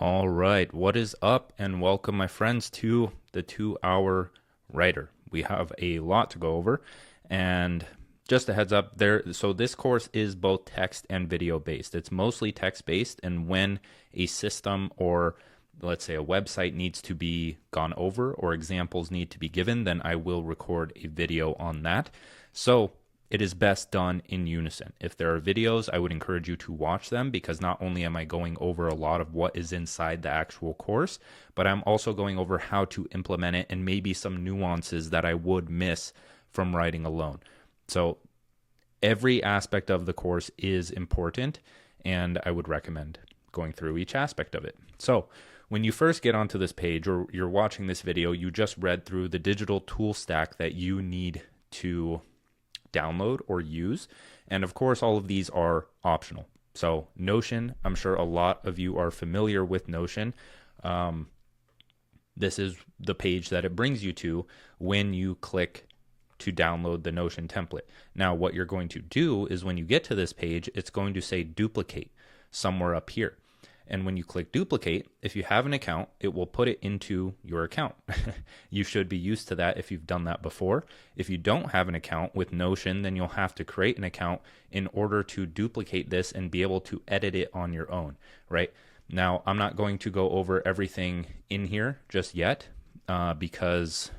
All right, what is up, and welcome, my friends, to the 2 Hour Writer. We have a lot to go over, and just a heads up there. So, this course is both text and video based. It's mostly text based, and when a system or let's say a website needs to be gone over or examples need to be given, then I will record a video on that. So, it is best done in unison. If there are videos, I would encourage you to watch them because not only am I going over a lot of what is inside the actual course, but I'm also going over how to implement it and maybe some nuances that I would miss from writing alone. So every aspect of the course is important, and I would recommend going through each aspect of it. So when you first get onto this page or you're watching this video, you just read through the digital tool stack that you need to download or use. And of course, all of these are optional. So Notion, I'm sure a lot of you are familiar with Notion. This is the page that it brings you to when you click to download the Notion template. Now, what you're going to do is when you get to this page, it's going to say duplicate somewhere up here. And when you click duplicate, if you have an account, it will put it into your account. You should be used to that if you've done that before. If you don't have an account with Notion, then you'll have to create an account in order to duplicate this and be able to edit it on your own, right? Now, I'm not going to go over everything in here just yet because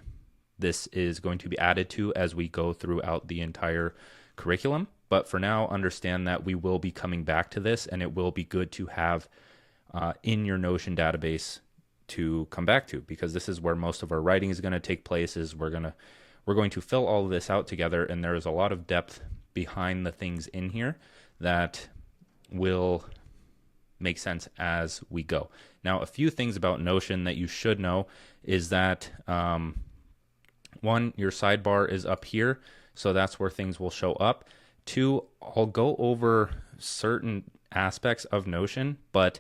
this is going to be added to as we go throughout the entire curriculum. But for now, understand that we will be coming back to this, and it will be good to have in your Notion database to come back to, because this is where most of our writing is going to take place. Is we're going to fill all of this out together, and there is a lot of depth behind the things in here that will make sense as we go. Now, a few things about Notion that you should know is that one, your sidebar is up here, so that's where things will show up. Two, I'll go over certain aspects of Notion, but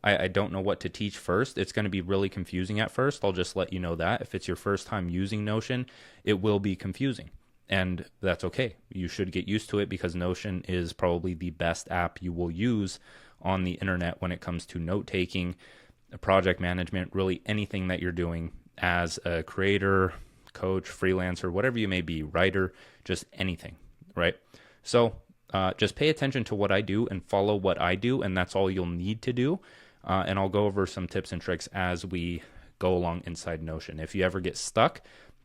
I don't know what to teach first. It's going to be really confusing at first. I'll just let you know that. If it's your first time using Notion, it will be confusing, and that's okay. You should get used to it because Notion is probably the best app you will use on the internet when it comes to note-taking, project management, really anything that you're doing as a creator, coach, freelancer, whatever you may be, writer, just anything, right? So just pay attention to what I do and follow what I do, and that's all you'll need to do. And I'll go over some tips and tricks as we go along inside Notion. If you ever get stuck,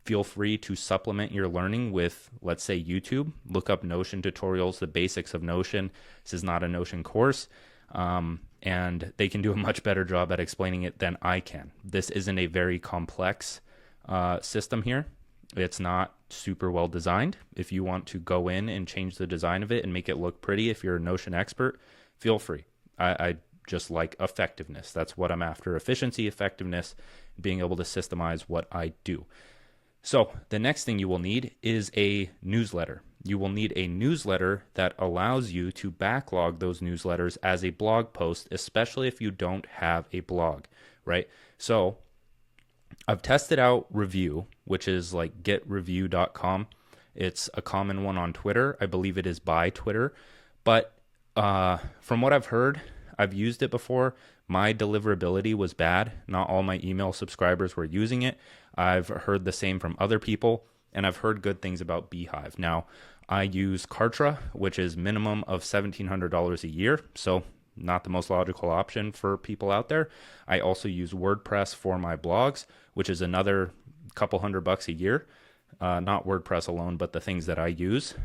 feel free to supplement your learning with, let's say, YouTube. Look up Notion tutorials, the basics of Notion. This is not a Notion course, and they can do a much better job at explaining it than I can. This isn't a very complex system here. It's not super well designed. If you want to go in and change the design of it and make it look pretty, if you're a Notion expert, feel free. I just like effectiveness. That's what I'm after. Efficiency, effectiveness, being able to systemize what I do. So the next thing you will need is a newsletter. You will need a newsletter that allows you to backlog those newsletters as a blog post, especially if you don't have a blog, right? So I've tested out Review, which is like getreview.com. It's a common one on Twitter. I believe it is by Twitter. But from what I've heard, I've used it before. My deliverability was bad. Not all my email subscribers were using it. I've heard the same from other people, and I've heard good things about Beehive. Now, I use Kartra, which is minimum of $1,700 a year, so not the most logical option for people out there. I also use WordPress for my blogs, which is another couple $100 a year. Not WordPress alone, but the things that I use.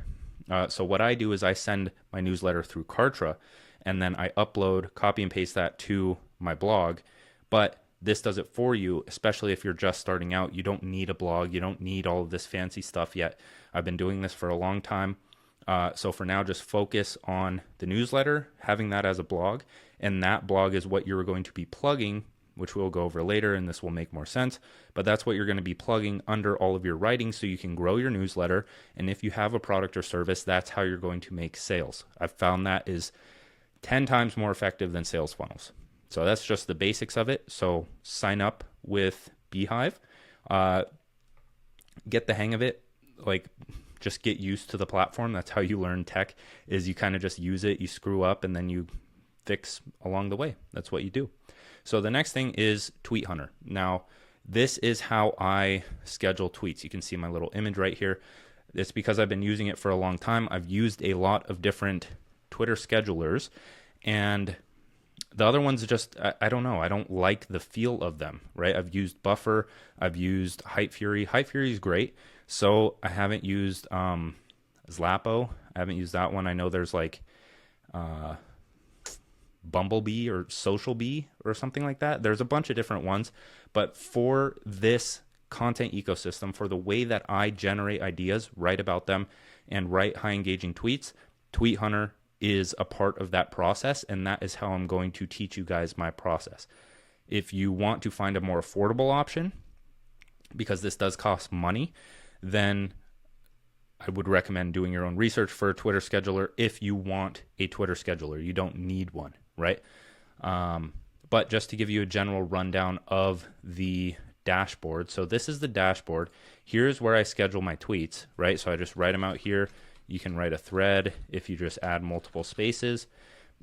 So what I do is I send my newsletter through Kartra, and then I upload, copy and paste that to my blog. But this does it for you, especially if you're just starting out. You don't need a blog. You don't need all of this fancy stuff yet. I've been doing this for a long time. So for now, just focus on the newsletter, having that as a blog, and that blog is what you're going to be plugging, which we'll go over later, and this will make more sense, but that's what you're going to be plugging under all of your writing so you can grow your newsletter, and if you have a product or service, that's how you're going to make sales. I've found that is 10 times more effective than sales funnels. So that's just the basics of it. So sign up with Beehive, get the hang of it, like just get used to the platform. That's how you learn tech, is you kind of just use it, you screw up, and then you fix along the way. That's what you do. So the next thing is Tweet Hunter. Now, this is how I schedule tweets. You can see my little image right here. It's because I've been using it for a long time. I've used a lot of different Twitter schedulers, and the other ones just, I don't know. I don't like the feel of them, right? I've used Buffer. I've used Hype Fury. Hype Fury is great. So I haven't used Zlapo. I haven't used that one. I know there's like Bumblebee or Social Bee or something like that. There's a bunch of different ones. But for this content ecosystem, for the way that I generate ideas, write about them, and write high engaging tweets, Tweet Hunter is a part of that process, and that is how I'm going to teach you guys my process. If you want to find a more affordable option, because this does cost money, then I would recommend doing your own research for a Twitter scheduler if you want a Twitter scheduler. You don't need one, right? But just to give you a general rundown of the dashboard. So this is the dashboard. Here's where I schedule my tweets, right? So I just write them out here. You can write a thread if you just add multiple spaces,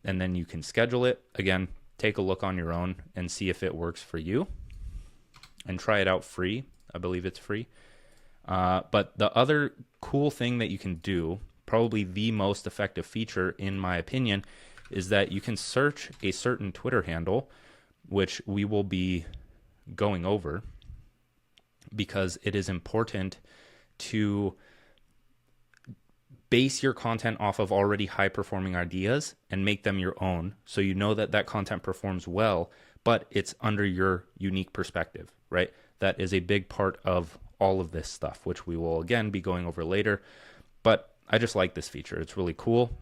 and then you can schedule it. Again, take a look on your own and see if it works for you, and try it out free. I believe it's free. But the other cool thing that you can do, probably the most effective feature in my opinion, is that you can search a certain Twitter handle, which we will be going over, because it is important to base your content off of already high performing ideas and make them your own, so you know that that content performs well, but it's under your unique perspective, right? That is a big part of all of this stuff, which we will again be going over later. But I just like this feature. It's really cool,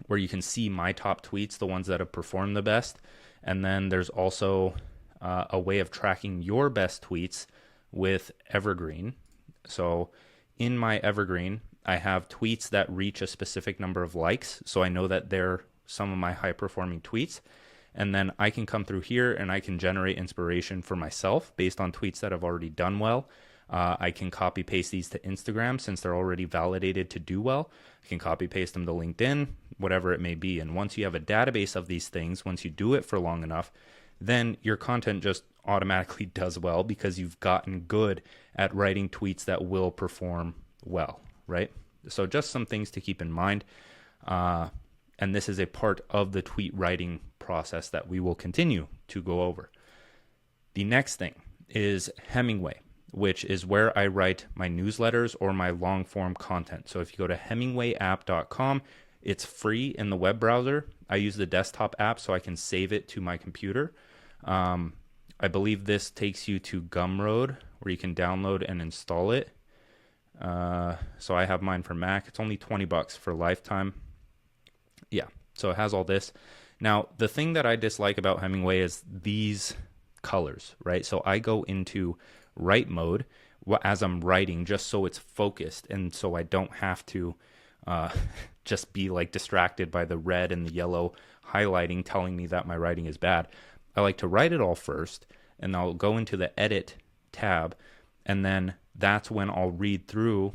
where you can see my top tweets, the ones that have performed the best. And then there's also a way of tracking your best tweets with Evergreen. So in my Evergreen, I have tweets that reach a specific number of likes, so I know that they're some of my high performing tweets. And then I can come through here and I can generate inspiration for myself based on tweets that have already done well. I can copy paste these to Instagram since they're already validated to do well. I can copy paste them to LinkedIn, whatever it may be. And once you have a database of these things, once you do it for long enough, then your content just automatically does well, because you've gotten good at writing tweets that will perform well, right? So just some things to keep in mind. And this is a part of the tweet writing process that we will continue to go over. The next thing is Hemingway, which is where I write my newsletters or my long form content. So if you go to hemingwayapp.com, it's free in the web browser. I use the desktop app so I can save it to my computer. I believe this takes you to Gumroad, where you can download and install it. So I have mine for Mac. It's only $20 for lifetime. Yeah, so it has all this. Now, the thing that I dislike about Hemingway is these colors, right? So I go into write mode as I'm writing, just so it's focused, and so I don't have to just be like distracted by the red and the yellow highlighting telling me that my writing is bad. I like to write it all first, and I'll go into the edit tab, and then that's when I'll read through,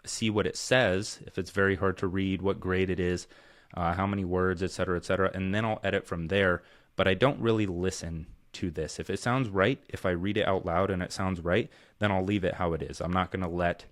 see what it says, if it's very hard to read, what grade it is, how many words, etc., and then I'll edit from there. But I don't really listen to this. If it sounds right, if I read it out loud and it sounds right, then I'll leave it how it is. I'm not going to let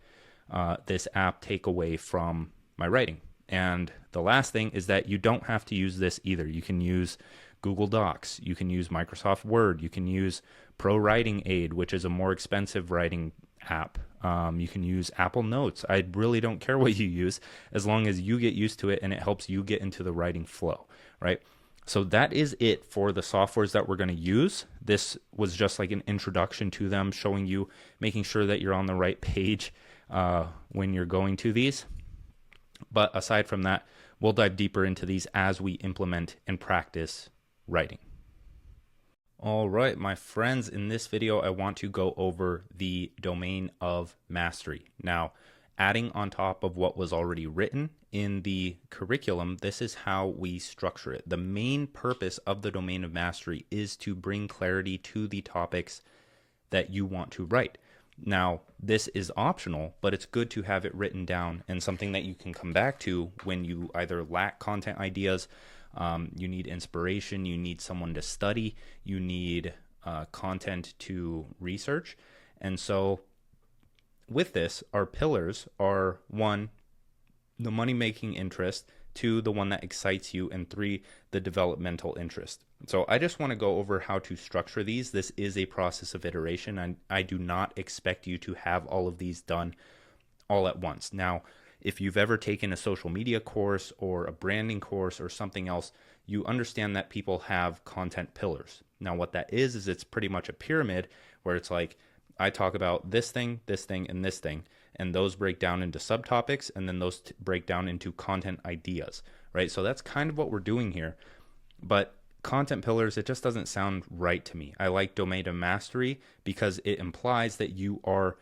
this app take away from my writing. And the last thing is that you don't have to use this either. You can use Google Docs, you can use Microsoft Word, you can use Pro Writing Aid, which is a more expensive writing app. You can use Apple Notes. I really don't care what you use, as long as you get used to it and it helps you get into the writing flow, right? So that is it for the softwares that we're going to use. This was just like an introduction to them, showing you, making sure that you're on the right page when you're going to these. But aside from that, we'll dive deeper into these as we implement and practice writing. All right, my friends, in this video, I want to go over the domain of mastery. Now, adding on top of what was already written in the curriculum, this is how we structure it. The main purpose of the domain of mastery is to bring clarity to the topics that you want to write. Now, this is optional, but it's good to have it written down and something that you can come back to when you either lack content ideas You need inspiration. You need someone to study. You need content to research. And so with this, our pillars are 1, the money-making interest, 2, the one that excites you, and 3, the developmental interest. So I just want to go over how to structure these. This is a process of iteration, and I do not expect you to have all of these done all at once. Now, if you've ever taken a social media course or a branding course or something else, you understand that people have content pillars. Now, what that is it's pretty much a pyramid where it's like, I talk about this thing, and this thing, and those break down into subtopics, and then those break down into content ideas, right? So that's kind of what we're doing here. But content pillars, it just doesn't sound right to me. I like domain of mastery because it implies that you are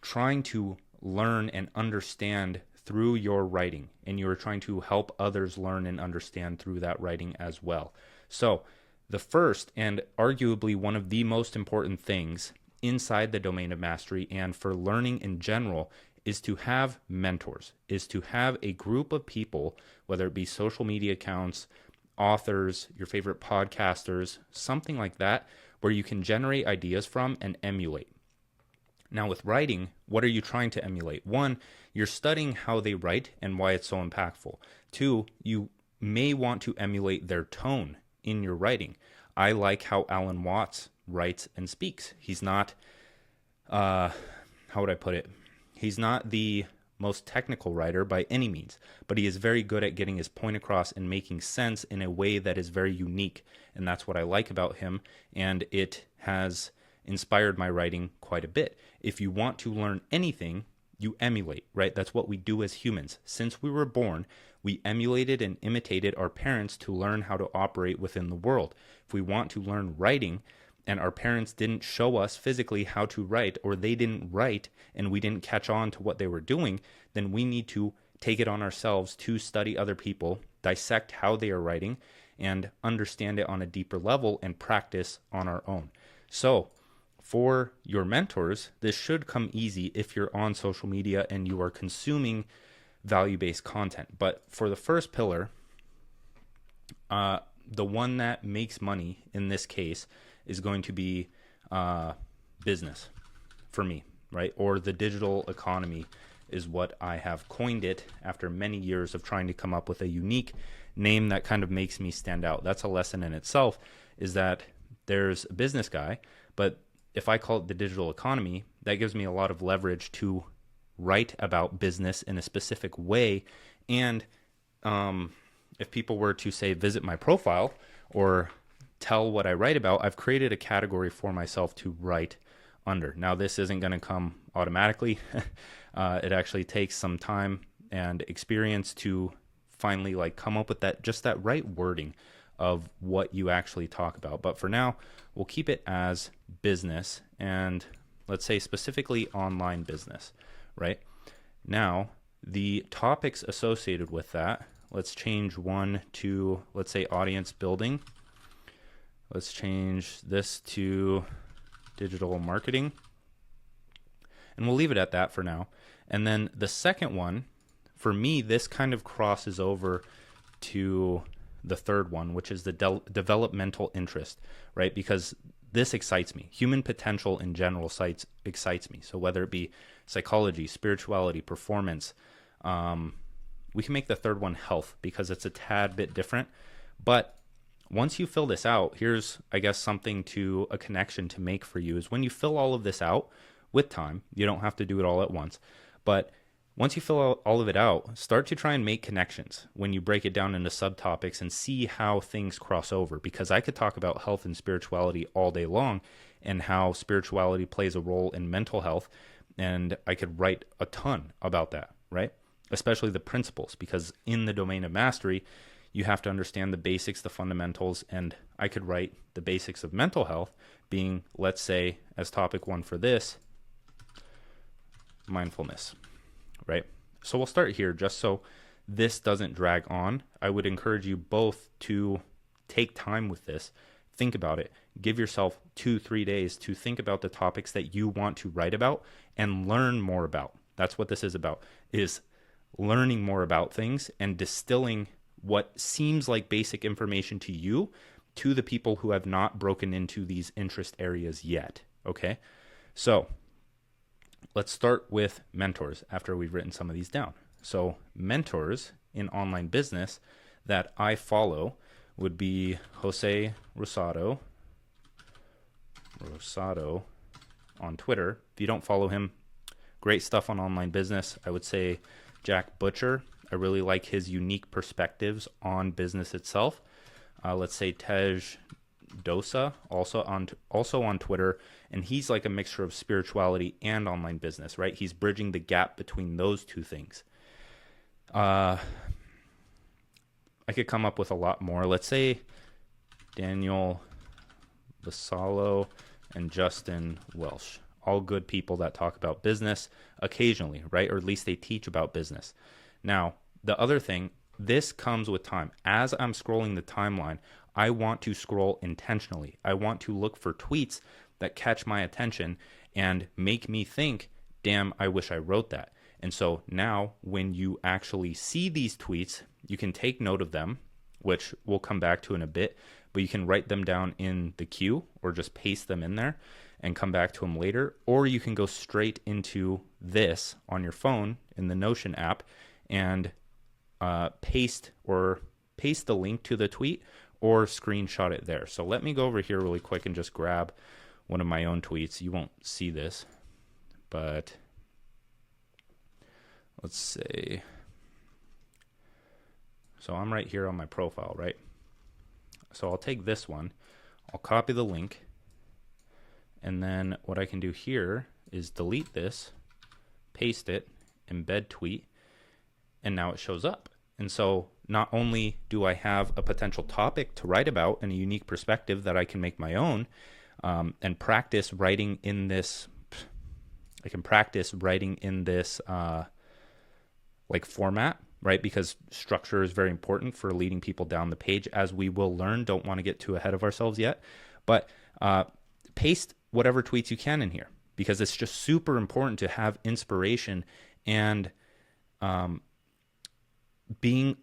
trying to learn and understand through your writing, and you are trying to help others learn and understand through that writing as well. So the first and arguably one of the most important things inside the domain of mastery and for learning in general is to have mentors, is to have a group of people, whether it be social media accounts, authors, your favorite podcasters, something like that, where you can generate ideas from and emulate. Now with writing, what are you trying to emulate? 1, you're studying how they write and why it's so impactful. 2, you may want to emulate their tone in your writing. I like how Alan Watts writes and speaks. He's not, how would I put it? He's not the most technical writer by any means, but he is very good at getting his point across and making sense in a way that is very unique. And that's what I like about him. And it has inspired my writing quite a bit. If you want to learn anything, you emulate, right? That's what we do as humans. Since we were born, we emulated and imitated our parents to learn how to operate within the world. If we want to learn writing and our parents didn't show us physically how to write, or they didn't write and we didn't catch on to what they were doing, then we need to take it on ourselves to study other people, dissect how they are writing, and understand it on a deeper level and practice on our own. So for your mentors, this should come easy if you're on social media and you are consuming value-based content. But for the first pillar, the one that makes money in this case is going to be business for me, right? Or the digital economy is what I have coined it after many years of trying to come up with a unique name that kind of makes me stand out. That's a lesson in itself, is that there's a business guy, but if I call it the digital economy, that gives me a lot of leverage to write about business in a specific way. And if people were to say, visit my profile or tell what I write about, I've created a category for myself to write under. Now, this isn't going to come automatically. It actually takes some time and experience to finally come up with that right wording of what you actually talk about. But for now, we'll keep it as business, and let's say specifically online business, right? Now, the topics associated with that, let's change one to, let's say, audience building. Let's change this to digital marketing, and we'll leave it at that for now. And then the second one, for me, this kind of crosses over to the third one, which is the developmental interest, right? Because this excites me. Human potential in general excites me. So whether it be psychology, spirituality, performance, we can make the third one health because it's a tad bit different. But once you fill this out, here's, I guess, a connection to make for you is when you fill all of this out with time, you don't have to do it all at once, but once you fill out all of it out, start to try and make connections when you break it down into subtopics and see how things cross over. Because I could talk about health and spirituality all day long and how spirituality plays a role in mental health. And I could write a ton about that, right? Especially the principles, because in the domain of mastery, you have to understand the basics, the fundamentals. And I could write the basics of mental health being, let's say, as topic 1 for this, mindfulness. Right? So we'll start here just so this doesn't drag on. I would encourage you both to take time with this. Think about it. Give yourself 2-3 days to think about the topics that you want to write about and learn more about. That's what this is about, is learning more about things and distilling what seems like basic information to you to the people who have not broken into these interest areas yet. Okay, so let's start with mentors after we've written some of these down. So mentors in online business that I follow would be Jose Rosado on Twitter. If you don't follow him, great stuff on online business. I would say Jack Butcher. I really like his unique perspectives on business itself. Let's say Tej Dosa, also on Twitter, and he's like a mixture of spirituality and online business, right? He's bridging the gap between those two things. I could come up with a lot more. Let's say Daniel Vassallo and Justin Welsh, all good people that talk about business occasionally, right? Or at least they teach about business. Now, the other thing, this comes with time. As I'm scrolling the timeline, I want to scroll intentionally. I want to look for tweets that catch my attention and make me think, damn, I wish I wrote that. And so now when you actually see these tweets, you can take note of them, which we'll come back to in a bit, but you can write them down in the queue or just paste them in there and come back to them later. Or you can go straight into this on your phone in the Notion app and paste the link to the tweet or screenshot it there. So let me go over here really quick and just grab one of my own tweets. You won't see this, but let's say, so I'm right here on my profile, right? So I'll take this one, I'll copy the link, and then what I can do here is delete this, paste it, embed tweet, and now it shows up. And so not only do I have a potential topic to write about and a unique perspective that I can make my own, and practice writing in this, I can practice writing in this like format, right? Because structure is very important for leading people down the page, as we will learn. Don't want to get too ahead of ourselves yet, but paste whatever tweets you can in here, because it's just super important to have inspiration and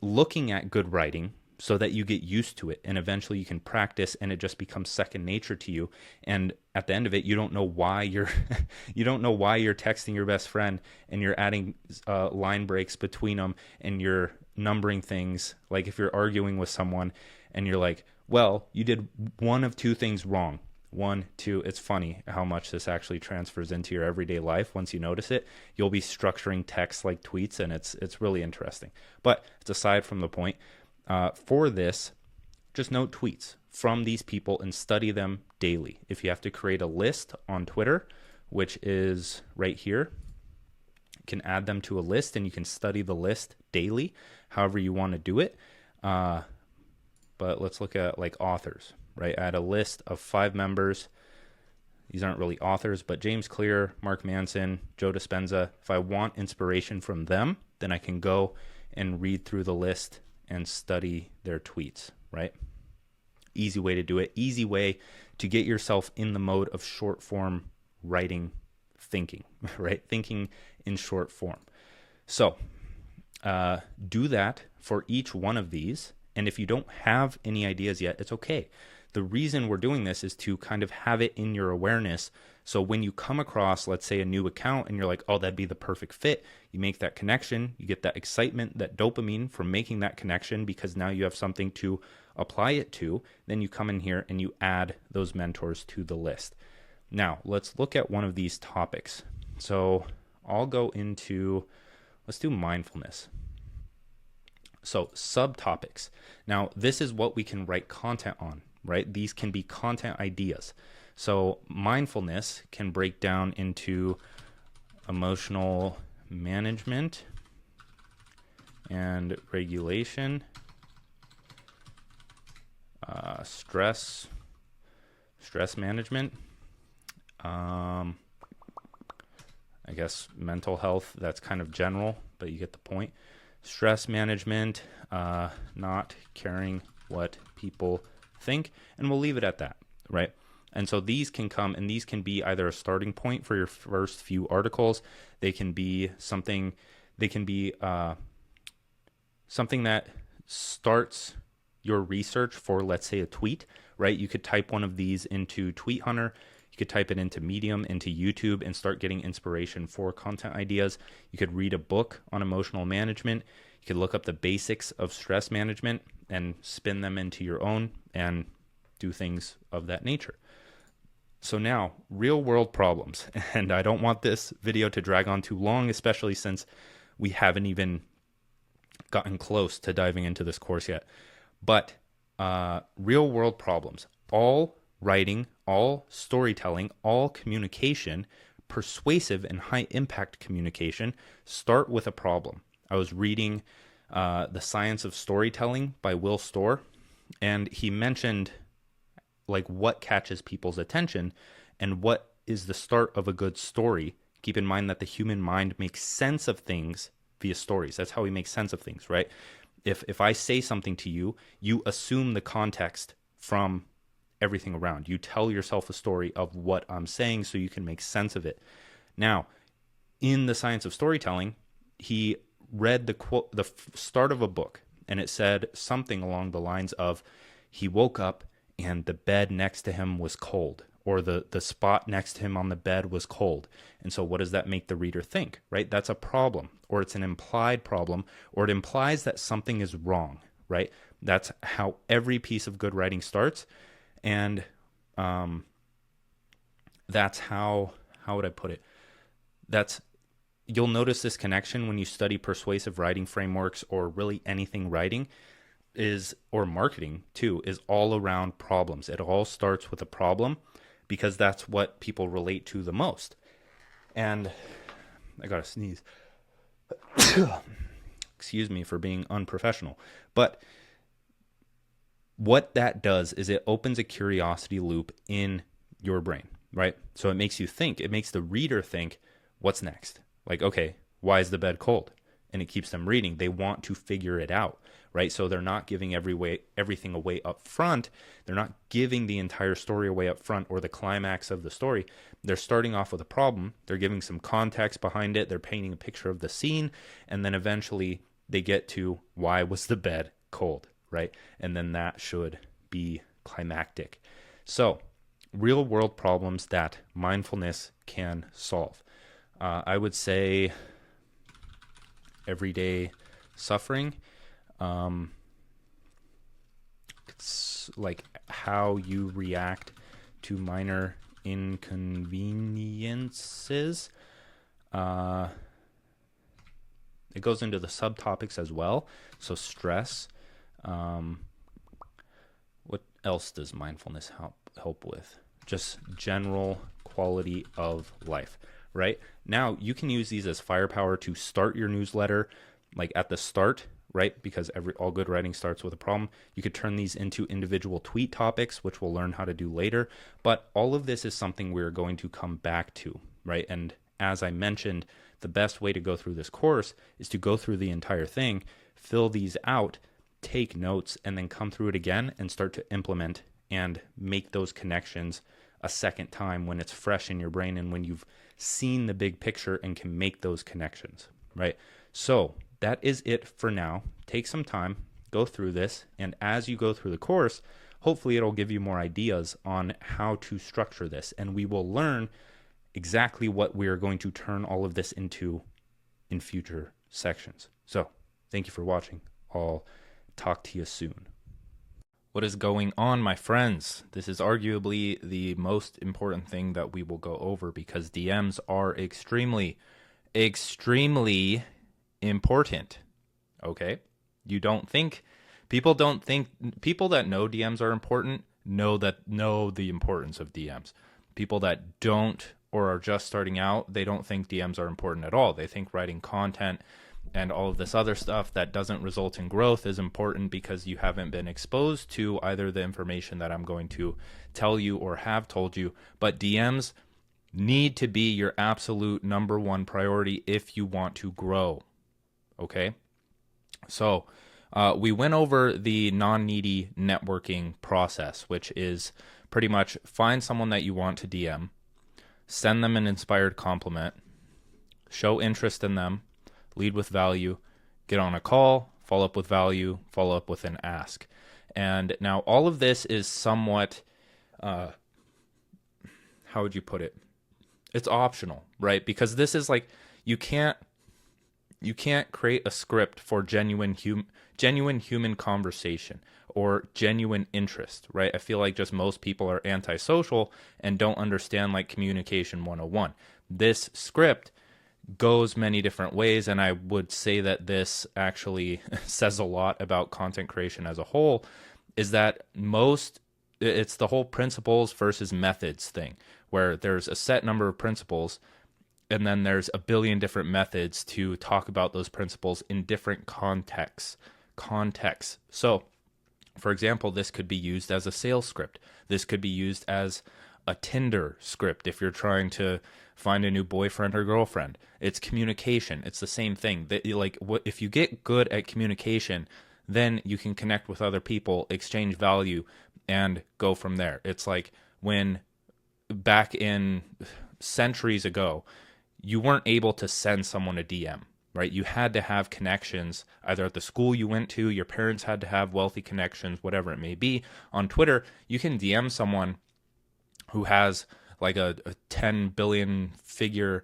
looking at good writing so that you get used to it, and eventually you can practice and it just becomes second nature to you. And at the end of it, you don't know why you're you don't know why you're texting your best friend and you're adding line breaks between them and you're numbering things. Like if you're arguing with someone and you're like, well, you did one of two things wrong. 1, 2, it's funny how much this actually transfers into your everyday life. Once you notice it, you'll be structuring text like tweets, and it's really interesting. But it's aside from the point. For this, just note tweets from these people and study them daily. If you have to create a list on Twitter, which is right here, you can add them to a list and you can study the list daily, however you want to do it. But let's look at like authors, right? Add a list of 5 members. These aren't really authors, but James Clear, Mark Manson, Joe Dispenza. If I want inspiration from them, then I can go and read through the list and study their tweets, right? Easy way to do it. Easy way to get yourself in the mode of short form writing, thinking, right? Thinking in short form. So do that for each one of these. And if you don't have any ideas yet, it's okay. The reason we're doing this is to kind of have it in your awareness. So when you come across, let's say, a new account and you're like, oh, that'd be the perfect fit, you make that connection, you get that excitement, that dopamine from making that connection, because now you have something to apply it to. Then you come in here and you add those mentors to the list. Now, let's look at one of these topics. So I'll go into, let's do mindfulness. So subtopics. Now, this is what we can write content on, right? These can be content ideas. So mindfulness can break down into emotional management and regulation, stress management, I guess mental health, that's kind of general, but you get the point. Stress management, not caring what people think, and we'll leave it at that, right? And so these can come, and these can be either a starting point for your first few articles. They can be something, something that starts your research for, let's say, a tweet, right? You could type one of these into Tweet Hunter. You could type it into Medium, into YouTube, and start getting inspiration for content ideas. You could read a book on emotional management. You could look up the basics of stress management and spin them into your own and do things of that nature. So now, real world problems. And I don't want this video to drag on too long, especially since we haven't even gotten close to diving into this course yet. But real world problems. All writing, all storytelling, all communication, persuasive and high impact communication start with a problem. I was reading The Science of Storytelling by Will Storr, and he mentioned like what catches people's attention and what is the start of a good story. Keep in mind that the human mind makes sense of things via stories. That's how we make sense of things, right? If I say something to you, you assume the context from everything around. You tell yourself a story of what I'm saying so you can make sense of it. Now, in The Science of Storytelling, he read the start of a book, and it said something along the lines of, he woke up and the bed next to him was cold, or the spot next to him on the bed was cold. And so what does that make the reader think, right? That's a problem, or it's an implied problem, or it implies that something is wrong, right? That's how every piece of good writing starts. And that's how would I put it? You'll notice this connection when you study persuasive writing frameworks, or really anything writing or marketing too, is all around problems. It all starts with a problem because that's what people relate to the most. And I gotta sneeze. Excuse me for being unprofessional. But what that does is it opens a curiosity loop in your brain, right? So it makes you think, it makes the reader think, what's next? Like, okay, why is the bed cold? And it keeps them reading. They want to figure it out, right? So they're not giving everything away up front. They're not giving the entire story away up front or the climax of the story. They're starting off with a problem. They're giving some context behind it. They're painting a picture of the scene. And then eventually they get to, why was the bed cold, right? And then that should be climactic. So real world problems that mindfulness can solve. I would say everyday suffering. It's like how you react to minor inconveniences. It goes into the subtopics as well. So stress. What else does mindfulness help with? Just general quality of life, right? Now you can use these as firepower to start your newsletter, like at the start, right? Because all good writing starts with a problem. You could turn these into individual tweet topics, which we'll learn how to do later. But all of this is something we're going to come back to, right? And as I mentioned, the best way to go through this course is to go through the entire thing, fill these out, take notes, and then come through it again and start to implement and make those connections a second time when it's fresh in your brain and when you've seen the big picture and can make those connections, right? So that is it for now. Take some time, go through this, and as you go through the course, hopefully it'll give you more ideas on how to structure this, and we will learn exactly what we are going to turn all of this into in future sections. So thank you for watching. I'll talk to you soon. What is going on, my friends? This is arguably the most important thing that we will go over because DMs are extremely, extremely important. Okay? People that know DMs are important know the importance of DMs. People that don't or are just starting out, they don't think DMs are important at all. They think writing content and all of this other stuff that doesn't result in growth is important because you haven't been exposed to either the information that I'm going to tell you or have told you. But DMs need to be your absolute number one priority if you want to grow. Okay? So we went over the non-needy networking process, which is pretty much find someone that you want to DM, send them an inspired compliment, show interest in them, lead with value, get on a call, follow up with value, follow up with an ask. And now all of this is somewhat, how would you put it? It's optional, right? Because this is like, you can't create a script for genuine human conversation or genuine interest, right? I feel like just most people are antisocial and don't understand like communication 101. This script goes many different ways, and I would say that this actually says a lot about content creation as a whole, is that it's the whole principles versus methods thing, where there's a set number of principles and then there's a billion different methods to talk about those principles in different contexts. So, for example, this could be used as a sales script. This could be used as a Tinder script if you're trying to find a new boyfriend or girlfriend. It's communication. It's the same thing. If you get good at communication, then you can connect with other people, exchange value, and go from there. It's like when back in centuries ago, you weren't able to send someone a DM, right? You had to have connections either at the school you went to, your parents had to have wealthy connections, whatever it may be. On Twitter, you can DM someone who has like a 10 billion figure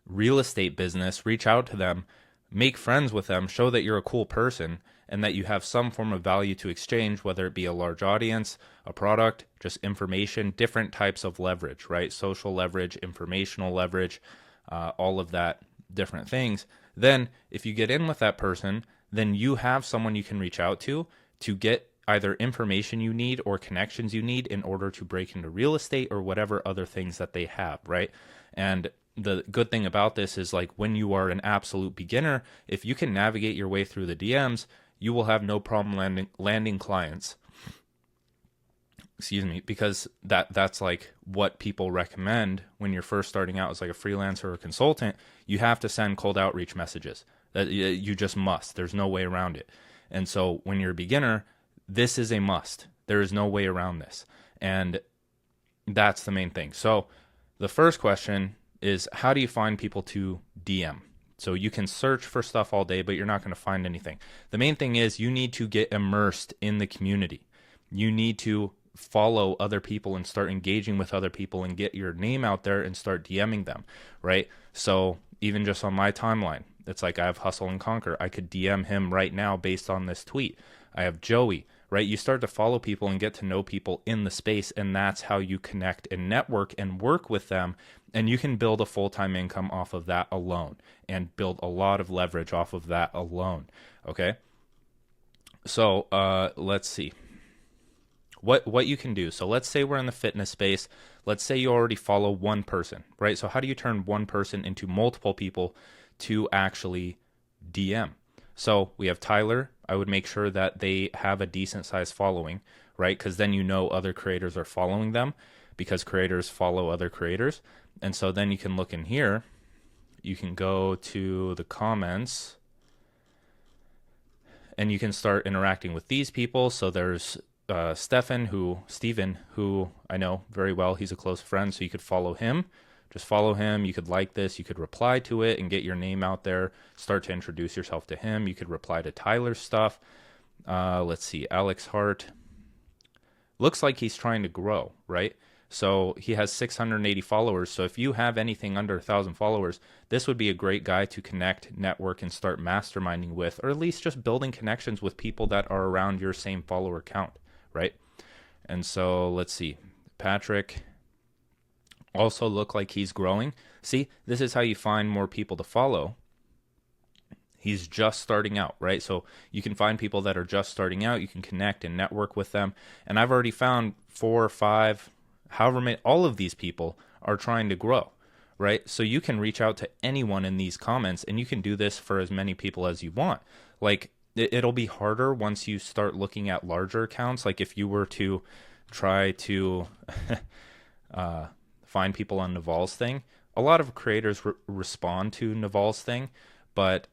real estate business, reach out to them, make friends with them, show that you're a cool person and that you have some form of value to exchange, whether it be a large audience, a product, just information, different types of leverage, right? Social leverage, informational leverage, all of that, different things. Then if you get in with that person, then you have someone you can reach out to get either information you need or connections you need in order to break into real estate or whatever other things that they have, right? And the good thing about this is like when you are an absolute beginner, if you can navigate your way through the DMs, you will have no problem landing clients. Excuse me, because that's like what people recommend when you're first starting out as like a freelancer or a consultant. You have to send cold outreach messages. That you just must. There's no way around it. And so when you're a beginner, this is a must. There is no way around this. And that's the main thing. So the first question is, how do you find people to DM? So you can search for stuff all day, but you're not going to find anything. The main thing is you need to get immersed in the community. You need to follow other people and start engaging with other people and get your name out there and start DMing them, right? So even just on my timeline, it's like I have Hustle and Conquer. I could DM him right now based on this tweet. I have Joey, right? You start to follow people and get to know people in the space, and that's how you connect and network and work with them. And you can build a full-time income off of that alone and build a lot of leverage off of that alone, okay? So let's see. What you can do. So let's say we're in the fitness space. Let's say you already follow one person, right? So how do you turn one person into multiple people to actually DM? So we have Tyler. I would make sure that they have a decent sized following, right? Because then you know other creators are following them because creators follow other creators. And so then you can look in here. You can go to the comments and you can start interacting with these people. So there's Stephen, who I know very well. He's a close friend, so you could follow him. Just follow him. You could like this. You could reply to it and get your name out there. Start to introduce yourself to him. You could reply to Tyler's stuff. Let's see. Alex Hart. Looks like he's trying to grow, right? So he has 680 followers. So if you have anything under 1,000 followers, this would be a great guy to connect, network, and start masterminding with, or at least just building connections with people that are around your same follower count, right? And so let's see. Patrick also look like he's growing. See, this is how you find more people to follow. He's just starting out, right? So you can find people that are just starting out. You can connect and network with them. And I've already found 4 or 5, however many, all of these people are trying to grow, right? So you can reach out to anyone in these comments, and you can do this for as many people as you want. Like, it'll be harder once you start looking at larger accounts. Like if you were to try to find people on Naval's thing, a lot of creators respond to Naval's thing, but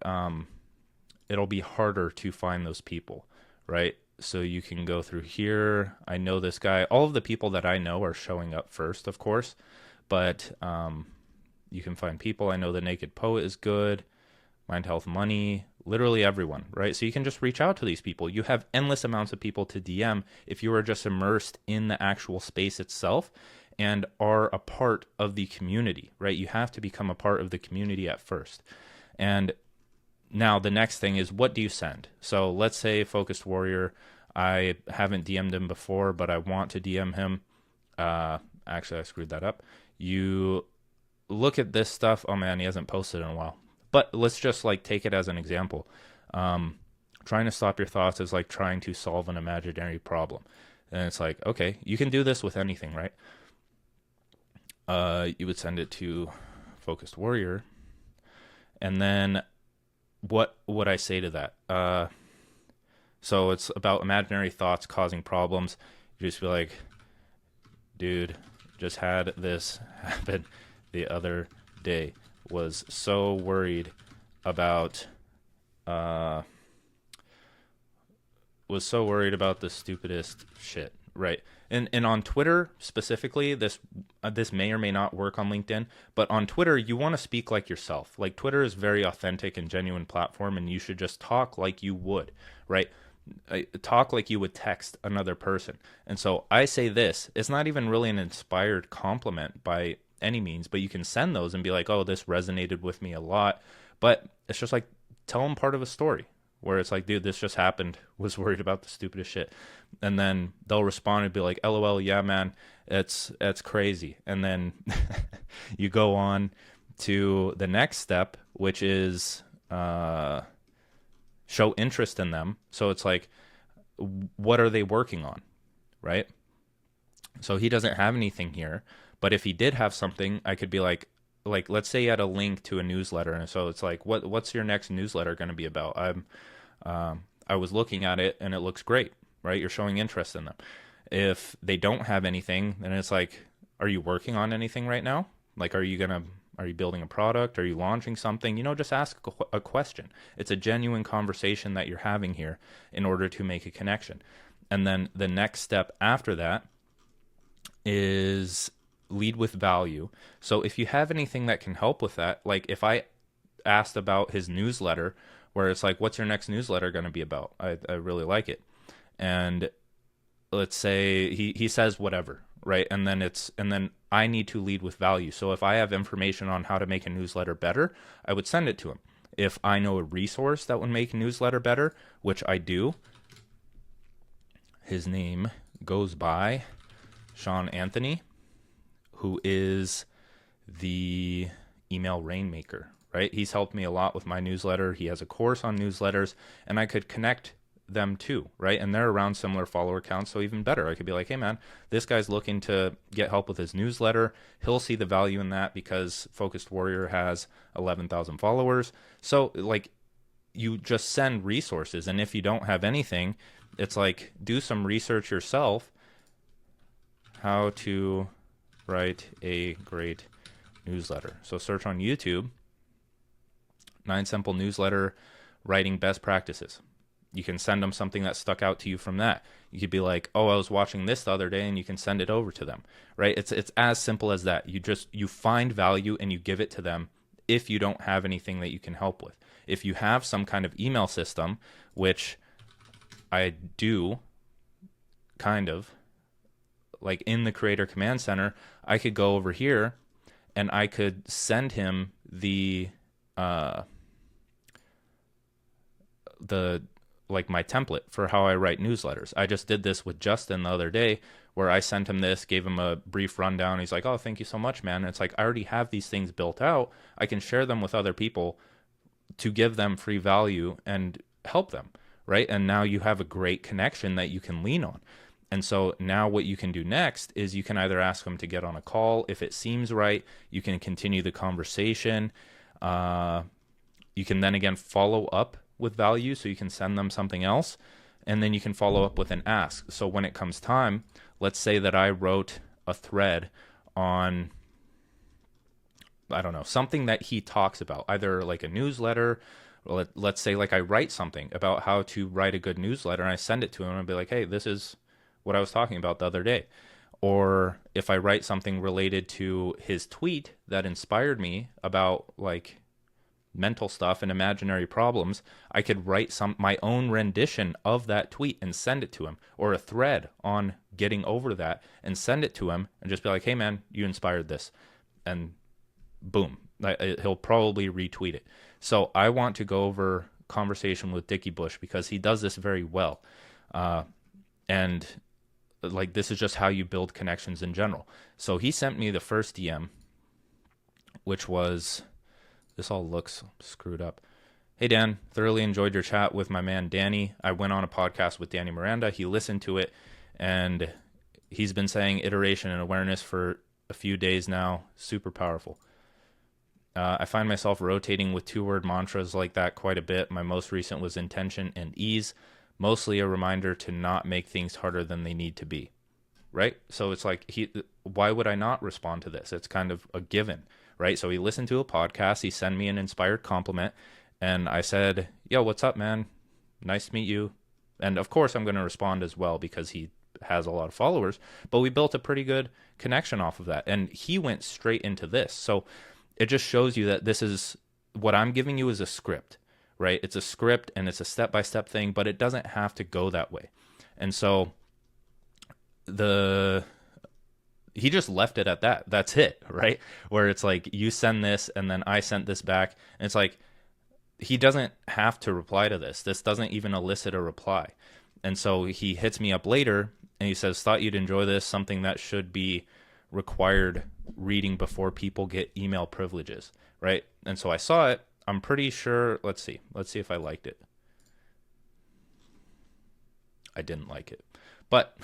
it'll be harder to find those people, right? So you can go through here. I know this guy. All of the people that I know are showing up first, of course, but you can find people. I know the Naked Poet is good. Mind Health Money. literally everyone, right? So you can just reach out to these people. You have endless amounts of people to DM if you are just immersed in the actual space itself and are a part of the community, right? You have to become a part of the community at first. And now the next thing is, what do you send? So let's say Focused Warrior, I haven't DM'd him before, but I want to DM him. Actually, I screwed that up. You look at this stuff. Oh man, he hasn't posted in a while. But let's just like take it as an example. Trying to stop your thoughts is like trying to solve an imaginary problem. And it's like, okay, you can do this with anything, right? You would send it to Focused Warrior. And then what would I say to that? So it's about imaginary thoughts causing problems. You just be like, dude, just had this happen the other day. Was so worried about the stupidest shit, right? And on Twitter specifically, this may or may not work on LinkedIn, but on Twitter you want to speak like yourself. Like, Twitter is very authentic and genuine platform, and you should just talk like you would, right? Talk like you would text another person. And so I say this, it's not even really an inspired compliment by any means, but you can send those and be like, oh, this resonated with me a lot. But it's just like, tell them part of a story where it's like, dude, this just happened, was worried about the stupidest shit. And then they'll respond and be like, LOL, yeah, man, it's crazy. And then you go on to the next step, which is show interest in them. So it's like, what are they working on, right? So he doesn't have anything here, but if he did have something, I could be like let's say you had a link to a newsletter, and so it's like, what's your next newsletter going to be about? I was looking at it and it looks great, right? You're showing interest in them. If they don't have anything, then it's like, are you working on anything right now? Like, are you building a product? Are you launching something? Just ask a question. It's a genuine conversation that you're having here in order to make a connection. And then the next step after that is lead with value. So if you have anything that can help with that, like if I asked about his newsletter, where it's like, what's your next newsletter going to be about? I really like it. And let's say he says whatever, right? And then I need to lead with value. So if I have information on how to make a newsletter better, I would send it to him. If I know a resource that would make a newsletter better, which I do, his name goes by Sean Anthony, who is the email rainmaker, right? He's helped me a lot with my newsletter. He has a course on newsletters, and I could connect them too, right? And they're around similar follower counts, so even better. I could be like, hey man, this guy's looking to get help with his newsletter. He'll see the value in that because Focused Warrior has 11,000 followers. So like, you just send resources, and if you don't have anything, it's like, do some research yourself. How to write a great newsletter. So search on YouTube, 9 simple newsletter writing best practices. You can send them something that stuck out to you from that. You could be like, oh, I was watching this the other day, and you can send it over to them, right? It's as simple as that. You find value and you give it to them if you don't have anything that you can help with. If you have some kind of email system, which I do kind of, like in the Creator Command Center, I could go over here and I could send him the like my template for how I write newsletters. I just did this with Justin the other day, where I sent him this, gave him a brief rundown. He's like, oh, thank you so much, man. And it's like, I already have these things built out. I can share them with other people to give them free value and help them, right? And now you have a great connection that you can lean on. And so now what you can do next is you can either ask them to get on a call. If it seems right, you can continue the conversation. You can then again follow up with value, so you can send them something else, and then you can follow up with an ask. So when it comes time, let's say that I wrote a thread on, I don't know, something that he talks about, either like a newsletter, or let's say like I write something about how to write a good newsletter, and I send it to him and be like, hey, this is what I was talking about the other day. Or if I write something related to his tweet that inspired me about like mental stuff and imaginary problems, I could write my own rendition of that tweet and send it to him, or a thread on getting over that and send it to him and just be like, hey man, you inspired this. And boom, he'll probably retweet it. So I want to go over conversation with Dickie Bush because he does this very well. And like, this is just how you build connections in general. So he sent me the first DM, which was, this all looks screwed up. Hey Dan, thoroughly enjoyed your chat with my man Danny. I went on a podcast with Danny Miranda. He listened to it, and he's been saying iteration and awareness for a few days now. Super powerful. I find myself rotating with 2-word mantras like that quite a bit. My most recent was intention and ease, mostly a reminder to not make things harder than they need to be. Right? So it's like, why would I not respond to this? It's kind of a given, right? So he listened to a podcast. He sent me an inspired compliment, and I said, yo, what's up, man? Nice to meet you. And of course I'm going to respond as well because he has a lot of followers, but we built a pretty good connection off of that. And he went straight into this. So it just shows you that this is what I'm giving you is a script, right? It's a script and it's a step-by-step thing, but it doesn't have to go that way. And so he just left it at that. That's it, right? Where it's like, you send this and then I sent this back. And it's like, he doesn't have to reply to this. This doesn't even elicit a reply. And so he hits me up later and he says, thought you'd enjoy this, something that should be required reading before people get email privileges, right? And so I saw it. I'm pretty sure, let's see if I liked it. I didn't like it, but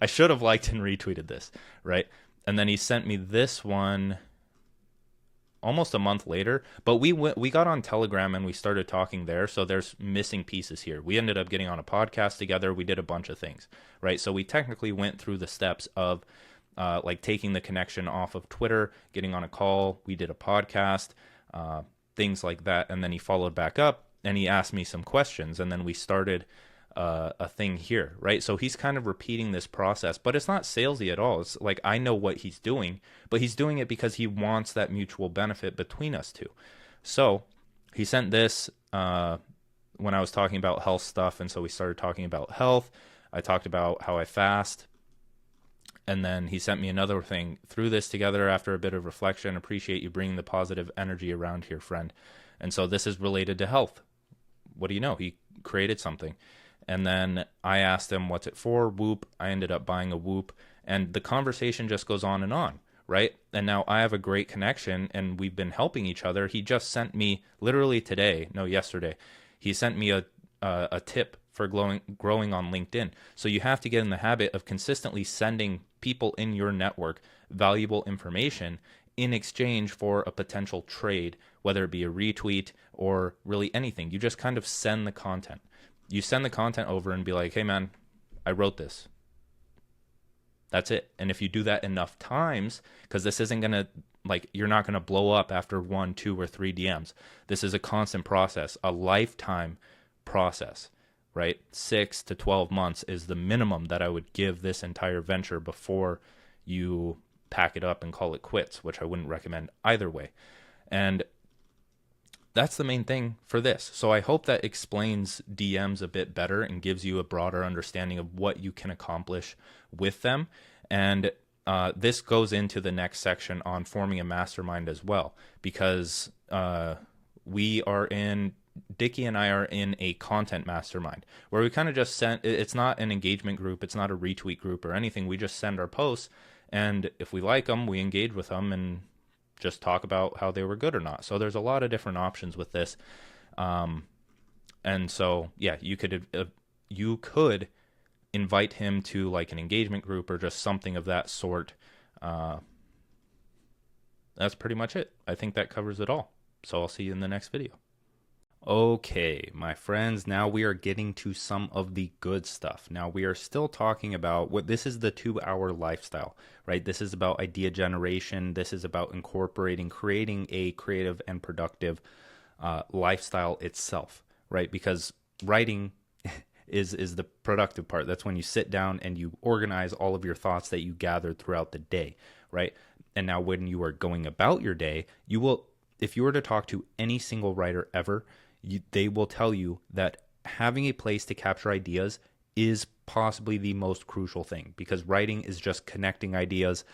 I should have liked and retweeted this, right? And then he sent me this one almost a month later, but we got on Telegram and we started talking there. So there's missing pieces here. We ended up getting on a podcast together. We did a bunch of things, right? So we technically went through the steps of like taking the connection off of Twitter, getting on a call. We did a podcast, things like that. And then he followed back up and he asked me some questions, and then we started a thing here, right? So he's kind of repeating this process, but it's not salesy at all. It's like, I know what he's doing, but he's doing it because he wants that mutual benefit between us two. So he sent this when I was talking about health stuff, and so we started talking about health. I talked about how I fast, and then he sent me another thing. Through this together after a bit of reflection, appreciate you bringing the positive energy around here, friend. And so this is related to health. What do you know? He created something. And then I asked him, what's it for? Whoop. I ended up buying a Whoop. And the conversation just goes on, right? And now I have a great connection and we've been helping each other. He just sent me literally yesterday, he sent me a tip for growing on LinkedIn. So you have to get in the habit of consistently sending people in your network valuable information in exchange for a potential trade, whether it be a retweet or really anything. You just kind of send the content. You send the content over and be like, hey man, I wrote this. That's it. And if you do that enough times, because this isn't going to, like, you're not going to blow up after 1, 2, or 3 DMs. This is a constant process, a lifetime process, right? 6 to 12 months is the minimum that I would give this entire venture before you pack it up and call it quits, which I wouldn't recommend either way. And that's the main thing for this. So I hope that explains DMs a bit better and gives you a broader understanding of what you can accomplish with them. And this goes into the next section on forming a mastermind as well, because Dickie and I are in a content mastermind where we kind of just it's not an engagement group. It's not a retweet group or anything. We just send our posts, and if we like them, we engage with them and just talk about how they were good or not. So there's a lot of different options with this. And so, yeah, you could invite him to like an engagement group or just something of that sort. That's pretty much it. I think that covers it all. So I'll see you in the next video. Okay, my friends, now we are getting to some of the good stuff. Now we are still talking about this is the 2-hour lifestyle, right? This is about idea generation. This is about creating a creative and productive lifestyle itself, right? Because writing is the productive part. That's when you sit down and you organize all of your thoughts that you gathered throughout the day, right? And now when you are going about your day, you will if you were to talk to any single writer ever, they will tell you that having a place to capture ideas is possibly the most crucial thing, because writing is just connecting ideas,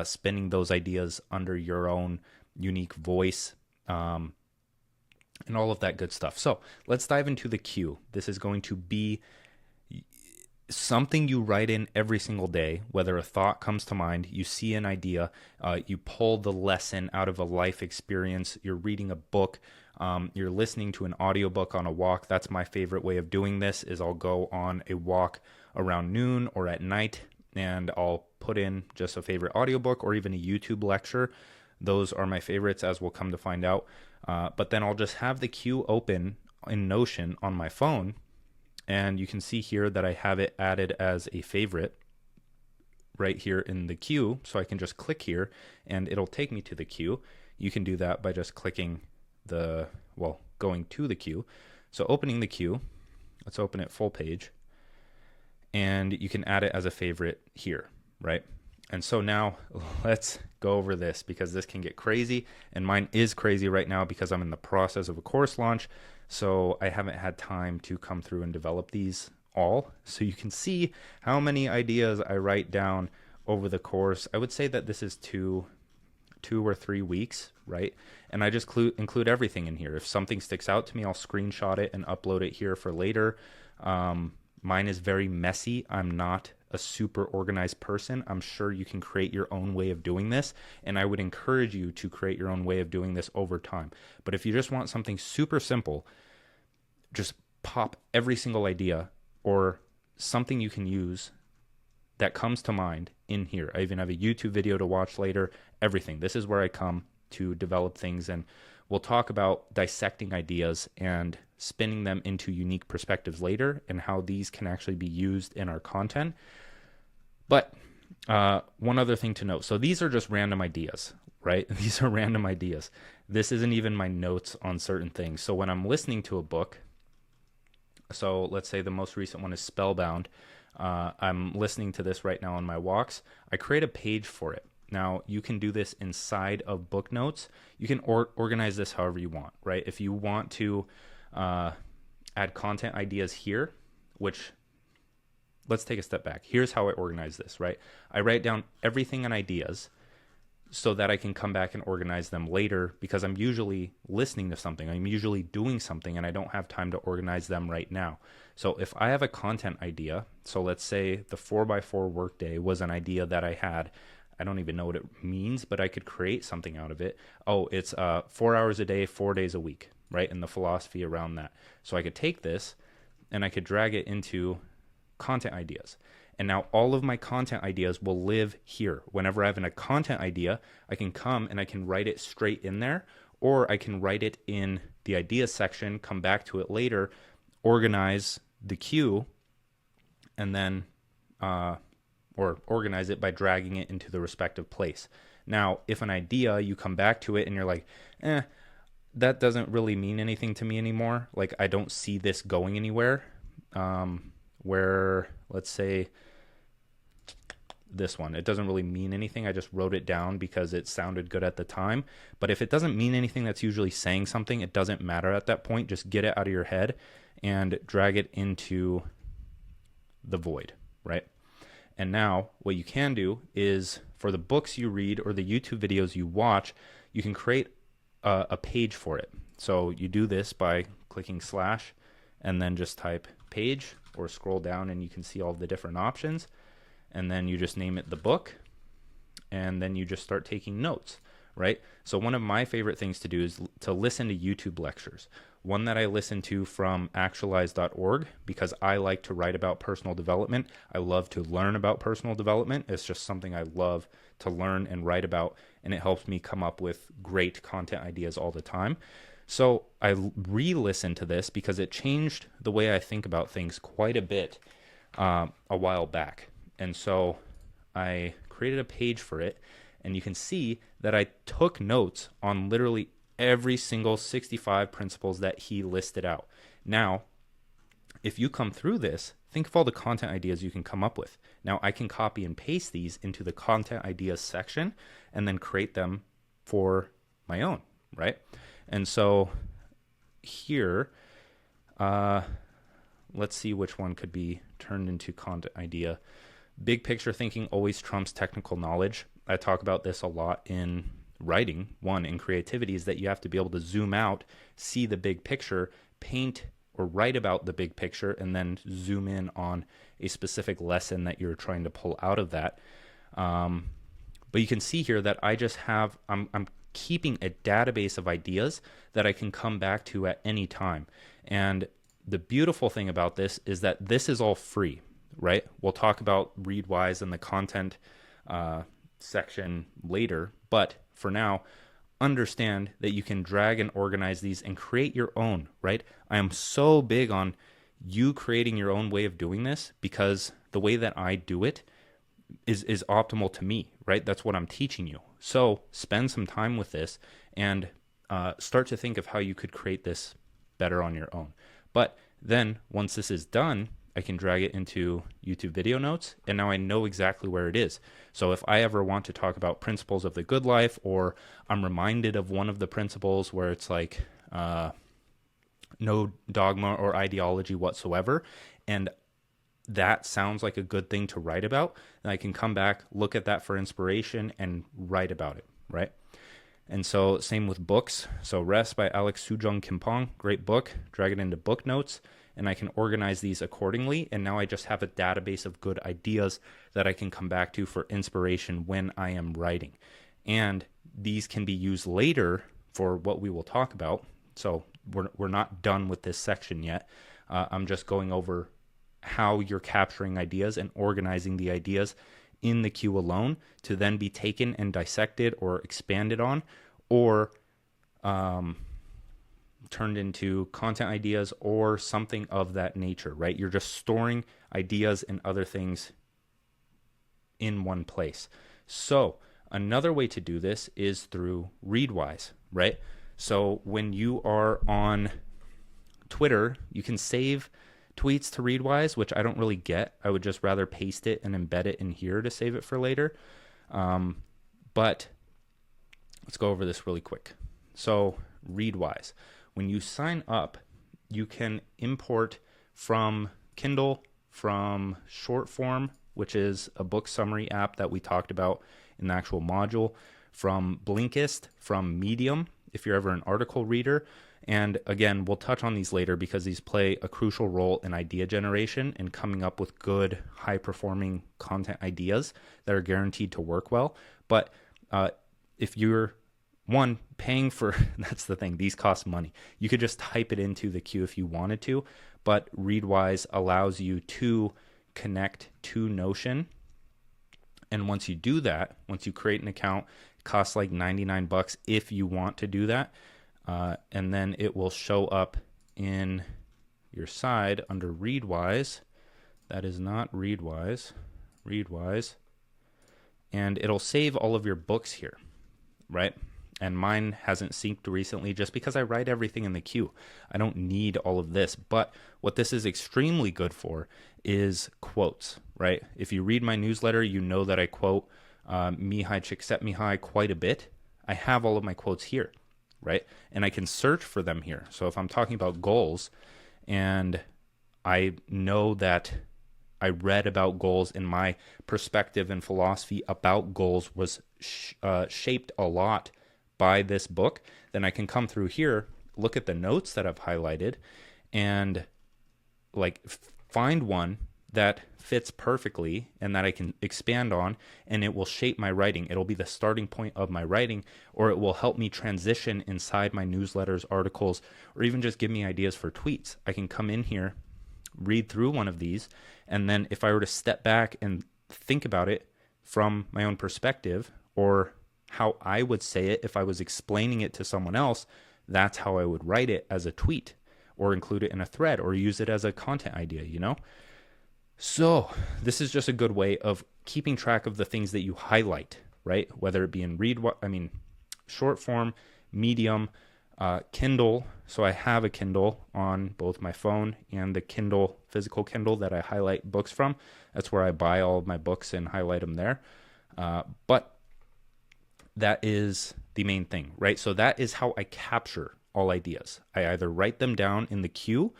spinning those ideas under your own unique voice, and all of that good stuff. So let's dive into the queue. This is going to be something you write in every single day, whether a thought comes to mind, you see an idea, you pull the lesson out of a life experience, you're reading a book, you're listening to an audiobook on a walk. That's my favorite way of doing this, is I'll go on a walk around noon or at night, and I'll put in just a favorite audiobook or even a YouTube lecture. Those are my favorites, as we'll come to find out. But then I'll just have the queue open in Notion on my phone, and you can see here that I have it added as a favorite right here in the queue. So I can just click here and it'll take me to the queue. You can do that by just clicking going to the queue. So opening the queue, let's open it full page, and you can add it as a favorite here, right? And so now let's go over this, because this can get crazy, and mine is crazy right now because I'm in the process of a course launch. So I haven't had time to come through and develop these all. So you can see how many ideas I write down over the course. I would say that this is two or 3 weeks, right? And I just include everything in here. If something sticks out to me, I'll screenshot it and upload it here for later. Mine is very messy. I'm not a super organized person. I'm sure you can create your own way of doing this, and I would encourage you to create your own way of doing this over time. But if you just want something super simple, just pop every single idea or something you can use that comes to mind in here. I even have a YouTube video to watch later, everything. This is where I come to develop things, and we'll talk about dissecting ideas and spinning them into unique perspectives later, and how these can actually be used in our content. But one other thing to note. So these are just random ideas, right? These are random ideas. This isn't even my notes on certain things. So when I'm listening to a book, so let's say the most recent one is Spellbound. I'm listening to this right now on my walks. I create a page for it. Now, you can do this inside of book notes. You can organize this however you want, right? If you want to add content ideas here, which, let's take a step back. Here's how I organize this, right? I write down everything on ideas so that I can come back and organize them later, because I'm usually listening to something. I'm usually doing something, and I don't have time to organize them right now. So if I have a content idea, so let's say the 4x4 workday was an idea that I had. I don't even know what it means, but I could create something out of it. Oh, it's 4 hours a day, 4 days a week, right? And the philosophy around that. So I could take this and I could drag it into content ideas. And now all of my content ideas will live here. Whenever I have a content idea, I can come and I can write it straight in there, or I can write it in the ideas section, come back to it later, organize the queue, and then or organize it by dragging it into the respective place. Now, if an idea, you come back to it and you're like, that doesn't really mean anything to me anymore. Like, I don't see this going anywhere. Where, let's say, this one, it doesn't really mean anything. I just wrote it down because it sounded good at the time. But if it doesn't mean anything, that's usually saying something. It doesn't matter at that point. Just get it out of your head and drag it into the void, right? And now what you can do is, for the books you read or the YouTube videos you watch, you can create a page for it. So you do this by clicking / and then just type page, or scroll down and you can see all the different options. And then you just name it the book, and then you just start taking notes, right? So one of my favorite things to do is to listen to YouTube lectures. One that I listen to from actualize.org, because I like to write about personal development. I love to learn about personal development. It's just something I love to learn and write about, and it helps me come up with great content ideas all the time. So I re-listened to this because it changed the way I think about things quite a bit a while back. And so I created a page for it, and you can see that I took notes on literally every single 65 principles that he listed out. Now, if you come through this, think of all the content ideas you can come up with. Now, I can copy and paste these into the content ideas section and then create them for my own. right? And so here, let's see which one could be turned into content idea. Big picture thinking always trumps technical knowledge. I talk about this a lot in writing. One, in creativity, is that you have to be able to zoom out, see the big picture, paint or write about the big picture, and then zoom in on a specific lesson that you're trying to pull out of that. But you can see here that I just have, I'm keeping a database of ideas that I can come back to at any time. And the beautiful thing about this is that this is all free, right? We'll talk about Readwise and the content section later, but for now, understand that you can drag and organize these and create your own, right? I am so big on you creating your own way of doing this, because the way that I do it is optimal to me, right? That's what I'm teaching you. So spend some time with this and start to think of how you could create this better on your own. But then once this is done, I can drag it into YouTube video notes, and now I know exactly where it is. So if I ever want to talk about principles of the good life, or I'm reminded of one of the principles where it's like no dogma or ideology whatsoever, and that sounds like a good thing to write about, then I can come back, look at that for inspiration, and write about it, right? And so same with books. So Rest by Alex Sujung Kimpong, great book. Drag it into book notes, and I can organize these accordingly. And now I just have a database of good ideas that I can come back to for inspiration when I am writing. And these can be used later for what we will talk about. So we're not done with this section yet. I'm just going over how you're capturing ideas and organizing the ideas in the queue alone to then be taken and dissected or expanded on, or turned into content ideas or something of that nature, right? You're just storing ideas and other things in one place. So another way to do this is through Readwise, right? So when you are on Twitter, you can save tweets to Readwise, which I don't really get. I would just rather paste it and embed it in here to save it for later. But let's go over this really quick. So Readwise, when you sign up, you can import from Kindle, from Shortform, which is a book summary app that we talked about in the actual module, from Blinkist, from Medium, if you're ever an article reader. And again, we'll touch on these later because these play a crucial role in idea generation and coming up with good, high-performing content ideas that are guaranteed to work well. But if you're, one, paying for, that's the thing, these cost money. You could just type it into the queue if you wanted to, but Readwise allows you to connect to Notion. And once you do that, once you create an account, it costs like $99 if you want to do that. And then it will show up in your side under Readwise. That is not Readwise. Readwise. And it'll save all of your books here, right? And mine hasn't synced recently just because I write everything in the queue. I don't need all of this. But what this is extremely good for is quotes, right? If you read my newsletter, you know that I quote Mihai Csikszentmihalyi quite a bit. I have all of my quotes here, right? And I can search for them here. So if I'm talking about goals and I know that I read about goals and my perspective and philosophy about goals was shaped a lot by this book, then I can come through here, look at the notes that I've highlighted, and like find one that fits perfectly and that I can expand on, and it will shape my writing. It'll be the starting point of my writing, or it will help me transition inside my newsletters, articles, or even just give me ideas for tweets. I can come in here, read through one of these, and then if I were to step back and think about it from my own perspective, or how I would say it if I was explaining it to someone else, that's how I would write it as a tweet, or include it in a thread, or use it as a content idea, you know? So this is just a good way of keeping track of the things that you highlight, right? Whether it be in short form, Medium, Kindle. So I have a Kindle on both my phone and the Kindle, physical Kindle that I highlight books from. That's where I buy all of my books and highlight them there. But that is the main thing, right? So that is how I capture all ideas. I either write them down in the queue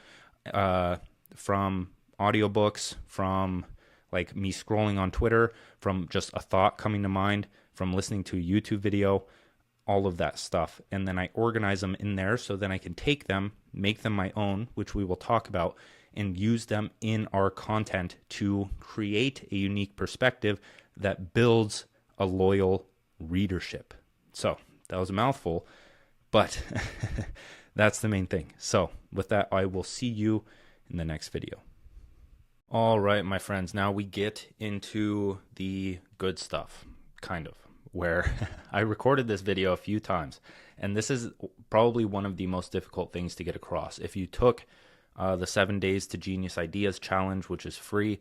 from audiobooks, from like me scrolling on Twitter, from just a thought coming to mind, from listening to a YouTube video, all of that stuff. And then I organize them in there so then I can take them, make them my own, which we will talk about, and use them in our content to create a unique perspective that builds a loyal readership. So that was a mouthful, but that's the main thing. So with that, I will see you in the next video. All right, my friends, now we get into the good stuff, kind of, where I recorded this video a few times, and this is probably one of the most difficult things to get across. If you took the 7 Days to Genius Ideas challenge, which is free,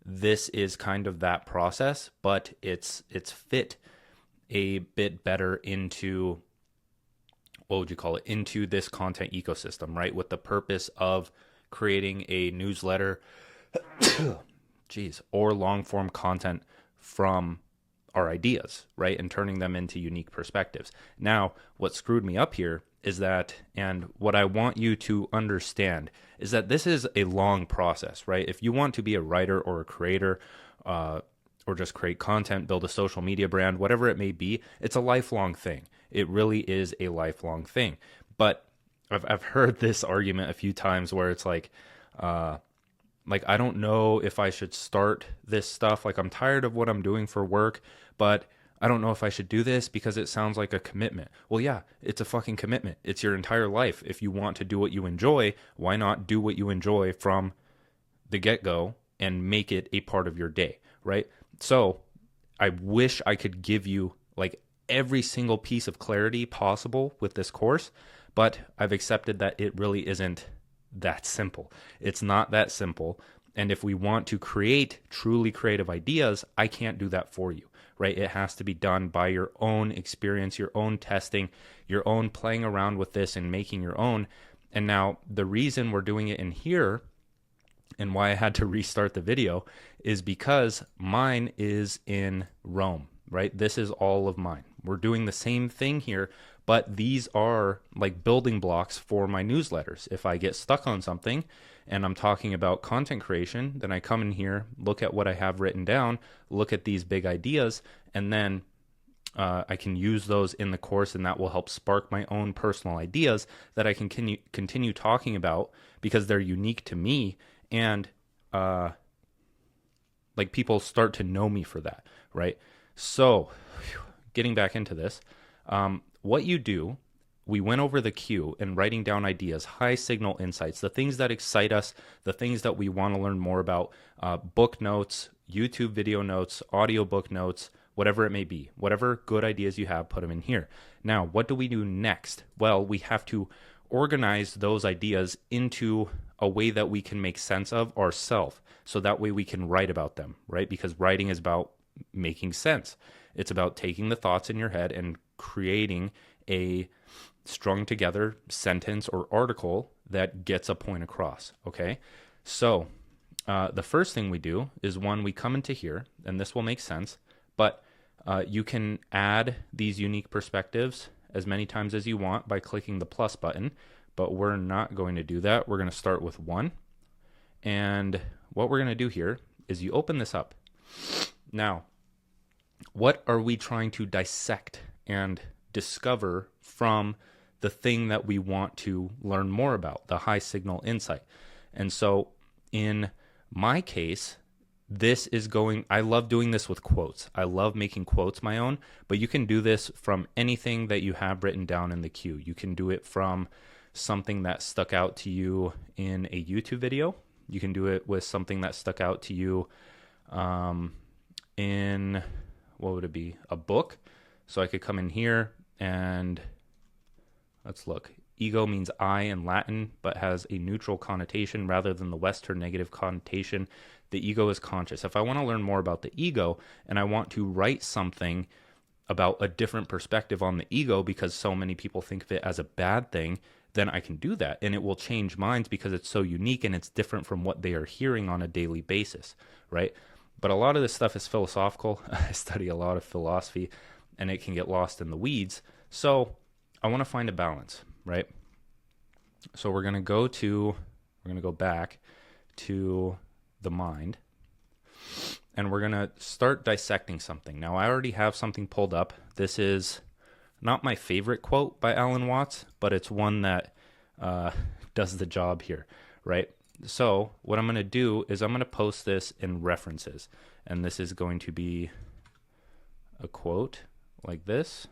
this is kind of that process, but it's fit a bit better into, what would you call it, into this content ecosystem, right? With the purpose of creating a newsletter, or long form content from our ideas, right? And turning them into unique perspectives. Now, what screwed me up here is that, and what I want you to understand is that this is a long process, right? If you want to be a writer or a creator, or just create content, build a social media brand, whatever it may be, it's a lifelong thing. It really is a lifelong thing. But I've heard this argument a few times where it's like I don't know if I should start this stuff. Like, I'm tired of what I'm doing for work, but I don't know if I should do this because it sounds like a commitment. Well, yeah, it's a fucking commitment. It's your entire life. If you want to do what you enjoy, why not do what you enjoy from the get-go and make it a part of your day, right? So I wish I could give you like every single piece of clarity possible with this course, but I've accepted that it really isn't that simple. It's not that simple. And if we want to create truly creative ideas, I can't do that for you, right? It has to be done by your own experience, your own testing, your own playing around with this and making your own. And now the reason we're doing it in here and why I had to restart the video is because mine is in Rome, right? This is all of mine. We're doing the same thing here, but these are like building blocks for my newsletters. If I get stuck on something and I'm talking about content creation, then I come in here, look at what I have written down, look at these big ideas, and then I can use those in the course, and that will help spark my own personal ideas that I can continue talking about because they're unique to me, and like people start to know me for that, right? So getting back into this, what you do, we went over the queue and writing down ideas, high signal insights, the things that excite us, the things that we want to learn more about, book notes, YouTube video notes, audiobook notes, whatever it may be, whatever good ideas you have, put them in here. Now, what do we do next? Well, we have to organize those ideas into a way that we can make sense of ourselves. So that way we can write about them, right? Because writing is about making sense. It's about taking the thoughts in your head and creating a strung together sentence or article that gets a point across, okay? So the first thing we do is we come into here, and this will make sense, but you can add these unique perspectives as many times as you want by clicking the plus button, but we're not going to do that. We're going to start with one. And what we're going to do here is you open this up. Now, what are we trying to dissect and discover from the thing that we want to learn more about, the high signal insight? And so in my case, I love doing this with quotes. I love making quotes my own, but you can do this from anything that you have written down in the queue. You can do it from something that stuck out to you in a YouTube video. You can do it with something that stuck out to you in, what would it be? A book. So I could come in here and let's look. Ego means I in Latin, but has a neutral connotation rather than the Western negative connotation. The ego is conscious. If I want to learn more about the ego and I want to write something about a different perspective on the ego because so many people think of it as a bad thing, then I can do that. And it will change minds because it's so unique and it's different from what they are hearing on a daily basis, right? But a lot of this stuff is philosophical. I study a lot of philosophy and it can get lost in the weeds. So I want to find a balance, right? So we're going to go back to the mind, and we're going to start dissecting something. Now, I already have something pulled up. This is not my favorite quote by Alan Watts, but it's one that does the job here, right? So what I'm going to do is I'm going to post this in references, and this is going to be a quote like this,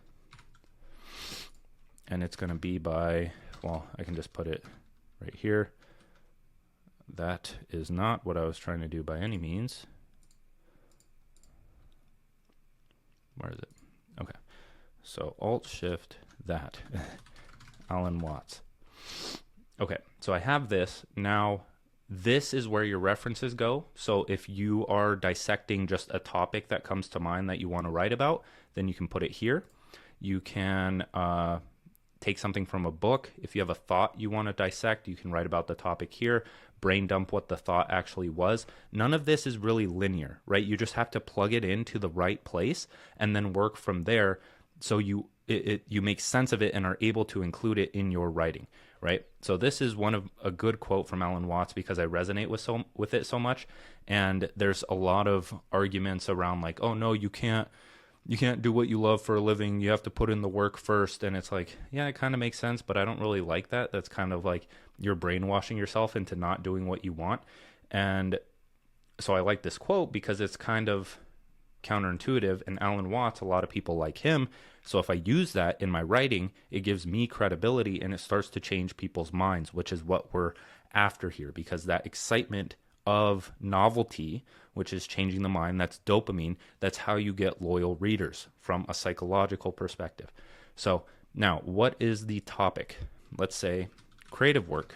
and it's going to be by, well, I can just put it right here. That is not what I was trying to do by any means. Where is it? Okay. So Alt-Shift that. Alan Watts. Okay, so I have this. Now, this is where your references go. So if you are dissecting just a topic that comes to mind that you want to write about, then you can put it here. You can take something from a book. If you have a thought you want to dissect, you can write about the topic here. Brain dump what the thought actually was. None of this is really linear, right? You just have to plug it into the right place and then work from there, so you make sense of it and are able to include it in your writing, right? So this is one of a good quote from Alan Watts because I resonate with it so much. And there's a lot of arguments around like, oh no, you can't do what you love for a living. You have to put in the work first. And it's like, yeah, it kind of makes sense, but I don't really like that. That's kind of like you're brainwashing yourself into not doing what you want. And so I like this quote because it's kind of counterintuitive, and Alan Watts, a lot of people like him. So if I use that in my writing, it gives me credibility and it starts to change people's minds, which is what we're after here, because that excitement of novelty, which is changing the mind, that's dopamine. That's how you get loyal readers from a psychological perspective. So now, what is the topic? Let's say creative work.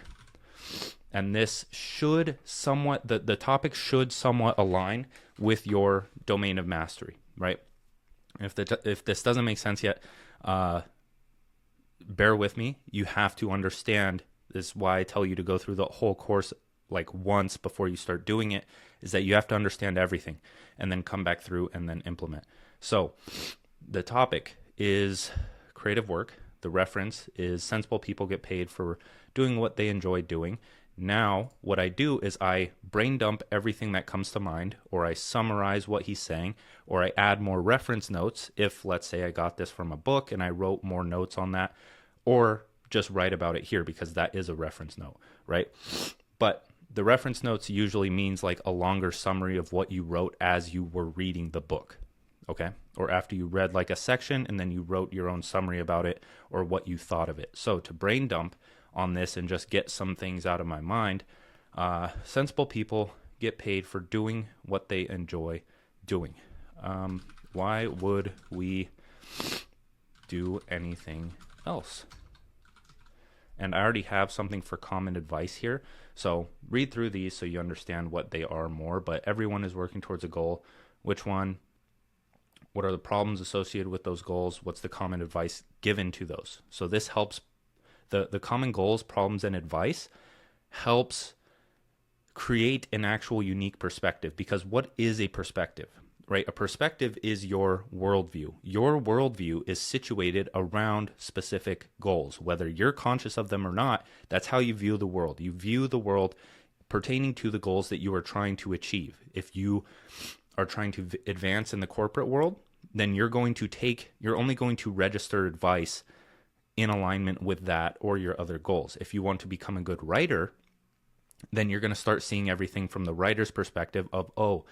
And this should somewhat, the topic should somewhat align with your domain of mastery, right? If this doesn't make sense yet, bear with me. You have to understand. This is why I tell you to go through the whole course like once before you start doing it, is that you have to understand everything and then come back through and then implement. So the topic is creative work. The reference is sensible people get paid for doing what they enjoy doing. Now, what I do is I brain dump everything that comes to mind, or I summarize what he's saying, or I add more reference notes if, let's say, I got this from a book and I wrote more notes on that, or just write about it here because that is a reference note, right? But the reference notes usually means like a longer summary of what you wrote as you were reading the book, okay? Or after you read like a section and then you wrote your own summary about it or what you thought of it. So to brain dump on this and just get some things out of my mind, sensible people get paid for doing what they enjoy doing. Why would we do anything else? And I already have something for common advice here. So read through these so you understand what they are more, but everyone is working towards a goal. Which one? What are the problems associated with those goals? What's the common advice given to those? So this helps. The common goals, problems, and advice helps create an actual unique perspective. Because what is a perspective, right? A perspective is your worldview. Your worldview is situated around specific goals. Whether you're conscious of them or not, that's how you view the world. You view the world pertaining to the goals that you are trying to achieve. If you are trying to advance in the corporate world, then you're only going to register advice in alignment with that or your other goals. If you want to become a good writer, then you're going to start seeing everything from the writer's perspective of, oh,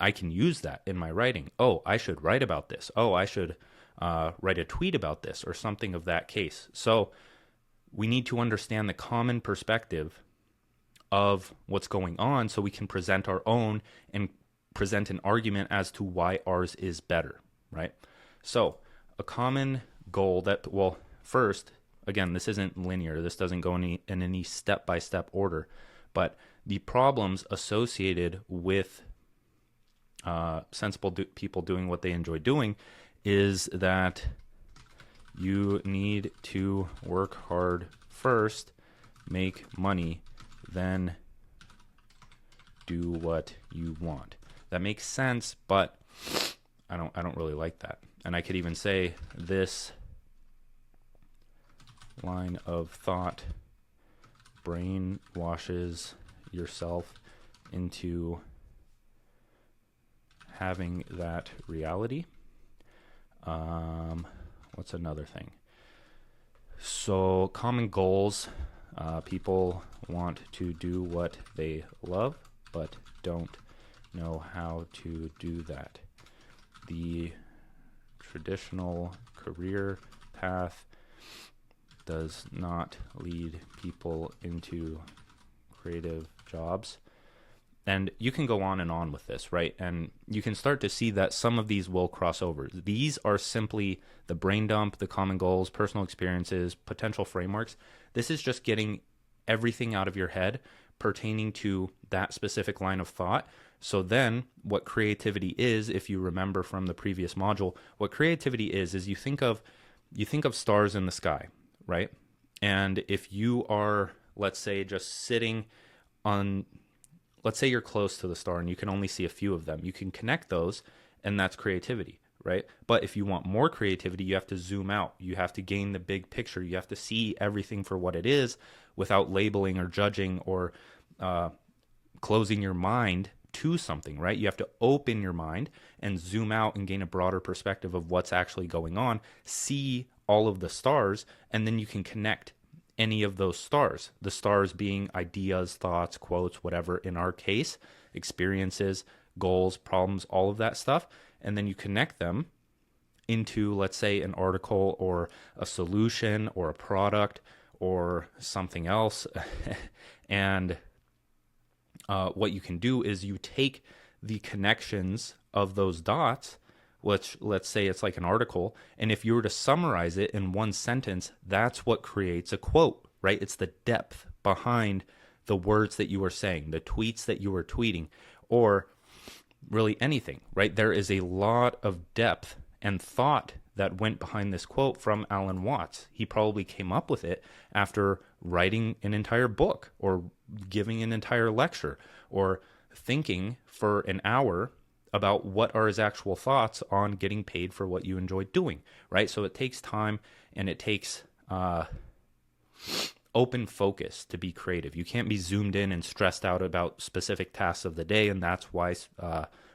I can use that in my writing. Oh, I should write about this. Oh, I should write a tweet about this or something of that case. So we need to understand the common perspective of what's going on so we can present our own and present an argument as to why ours is better, right? So a common goal that, well, first, again, this isn't linear. This doesn't go in any step-by-step order. But the problems associated with sensible people doing what they enjoy doing is that you need to work hard first, make money, then do what you want. That makes sense, but I don't really like that. And I could even say this line of thought brainwashes yourself into having that reality. What's another thing? So common goals. People want to do what they love, but don't know how to do that. The traditional career path does not lead people into creative jobs. And you can go on and on with this, right? And you can start to see that some of these will cross over. These are simply the brain dump, the common goals, personal experiences, potential frameworks. This is just getting everything out of your head pertaining to that specific line of thought. So then what creativity is, if you remember from the previous module, what creativity is you think of stars in the sky, right? And if you are, let's say, just sitting on, let's say you're close to the star and you can only see a few of them, you can connect those, and that's creativity, right? But if you want more creativity, you have to zoom out. You have to gain the big picture. You have to see everything for what it is without labeling or judging or closing your mind to something, right? You have to open your mind and zoom out and gain a broader perspective of what's actually going on, see all of the stars, and then you can connect any of those stars. The stars being ideas, thoughts, quotes, whatever. In our case, experiences, goals, problems, all of that stuff. And then you connect them into, let's say, an article or a solution or a product or something else. And what you can do is you take the connections of those dots, which let's say it's like an article, and if you were to summarize it in one sentence, that's what creates a quote, right? It's the depth behind the words that you are saying, the tweets that you are tweeting, or really anything, right? There is a lot of depth and thought that went behind this quote from Alan Watts. He probably came up with it after writing an entire book or giving an entire lecture or thinking for an hour about what are his actual thoughts on getting paid for what you enjoy doing, right? So it takes time and it takes open focus to be creative. You can't be zoomed in and stressed out about specific tasks of the day, and that's why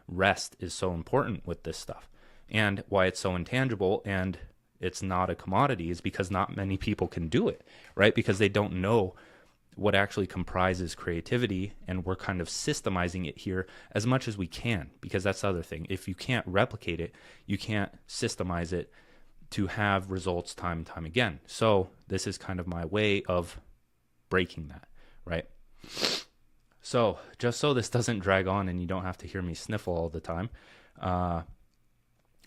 rest is so important with this stuff. And why it's so intangible and it's not a commodity is because not many people can do it, right? Because they don't know what actually comprises creativity, and we're kind of systemizing it here as much as we can, because that's the other thing. If you can't replicate it, you can't systemize it to have results time and time again. So this is kind of my way of breaking that, right? So just so this doesn't drag on and you don't have to hear me sniffle all the time,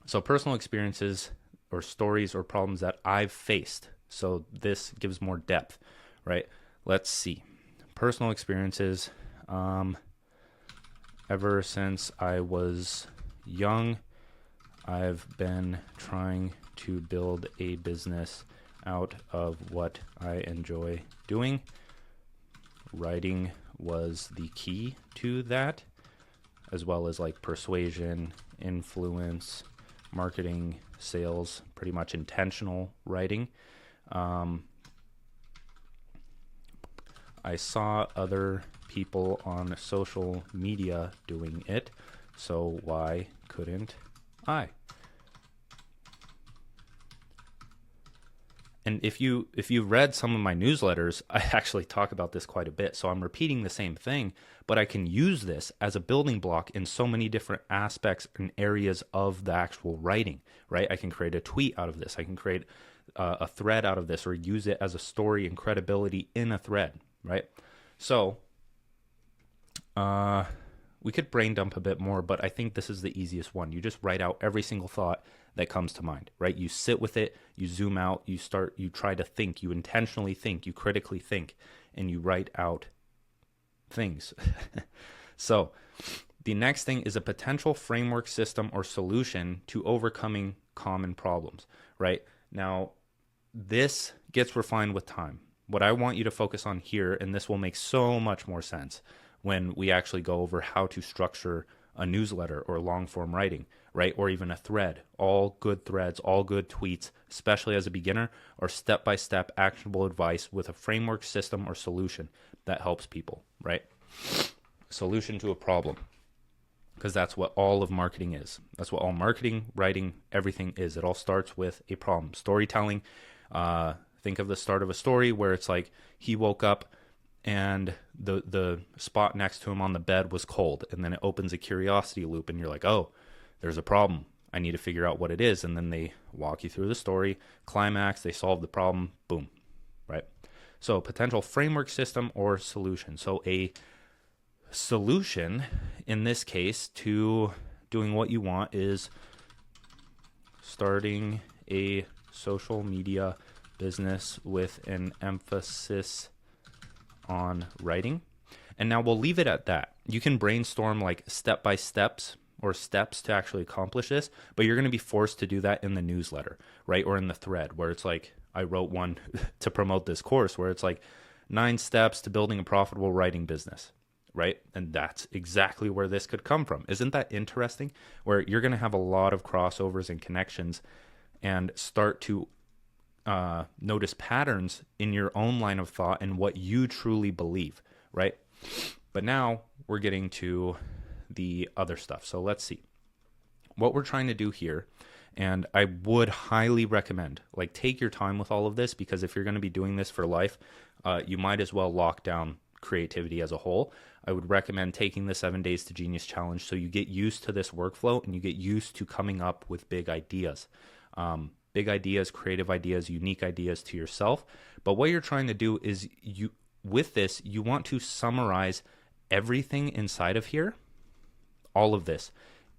so personal experiences or stories or problems that I've faced. So this gives more depth, right? Let's see. Personal experiences. Ever since I was young, I've been trying to build a business out of what I enjoy doing. Writing was the key to that, as well as like persuasion, influence, marketing, sales, pretty much intentional writing. I saw other people on social media doing it, so why couldn't I? And if you read some of my newsletters, I actually talk about this quite a bit. So I'm repeating the same thing, but I can use this as a building block in so many different aspects and areas of the actual writing, right? I can create a tweet out of this. I can create a thread out of this, or use it as a story and credibility in a thread, right? So we could brain dump a bit more, but I think this is the easiest one. You just write out every single thought that comes to mind, right? You sit with it, you zoom out, you try to think, you intentionally think, you critically think, and you write out things. So the next thing is a potential framework, system, or solution to overcoming common problems, right? Now, this gets refined with time. What I want you to focus on here, and this will make so much more sense when we actually go over how to structure a newsletter or long form writing, right? Or even a thread. All good threads, all good tweets, especially as a beginner, are step-by-step actionable advice with a framework, system, or solution that helps people, right? Solution to a problem. Because that's what all of marketing is. That's what all marketing, writing, everything is. It all starts with a problem. Storytelling, think of the start of a story where it's like he woke up and the spot next to him on the bed was cold, and then it opens a curiosity loop and you're like, oh, there's a problem. I need to figure out what it is. And then they walk you through the story, climax, they solve the problem, boom, right? So potential framework, system, or solution. So a solution in this case to doing what you want is starting a social media business with an emphasis on writing. And now we'll leave it at that. You can brainstorm like step by steps or steps to actually accomplish this, but you're going to be forced to do that in the newsletter, right? Or in the thread where it's like, I wrote one to promote this course where it's like 9 steps to building a profitable writing business, right? And that's exactly where this could come from. Isn't that interesting? Where you're going to have a lot of crossovers and connections and start to notice patterns in your own line of thought and what you truly believe, right? But now we're getting to the other stuff. So let's see. What we're trying to do here, and I would highly recommend, like, take your time with all of this, because if you're going to be doing this for life, you might as well lock down creativity as a whole. I would recommend taking the 7 Days to Genius challenge so you get used to this workflow and you get used to coming up with big ideas. Big ideas, creative ideas, unique ideas to yourself. But what you're trying to do is with this, you want to summarize everything inside of here, all of this,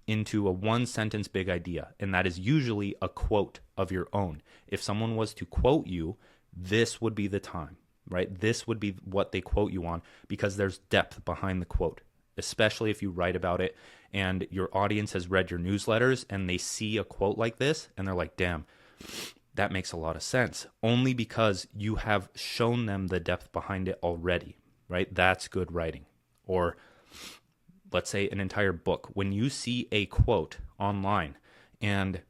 into a 1-sentence big idea. And that is usually a quote of your own. If someone was to quote you, this would be the time, right? This would be what they quote you on, because there's depth behind the quote, especially if you write about it and your audience has read your newsletters and they see a quote like this and they're like, damn, that makes a lot of sense, only because you have shown them the depth behind it already, right? That's good writing. Or let's say an entire book. When you see a quote online and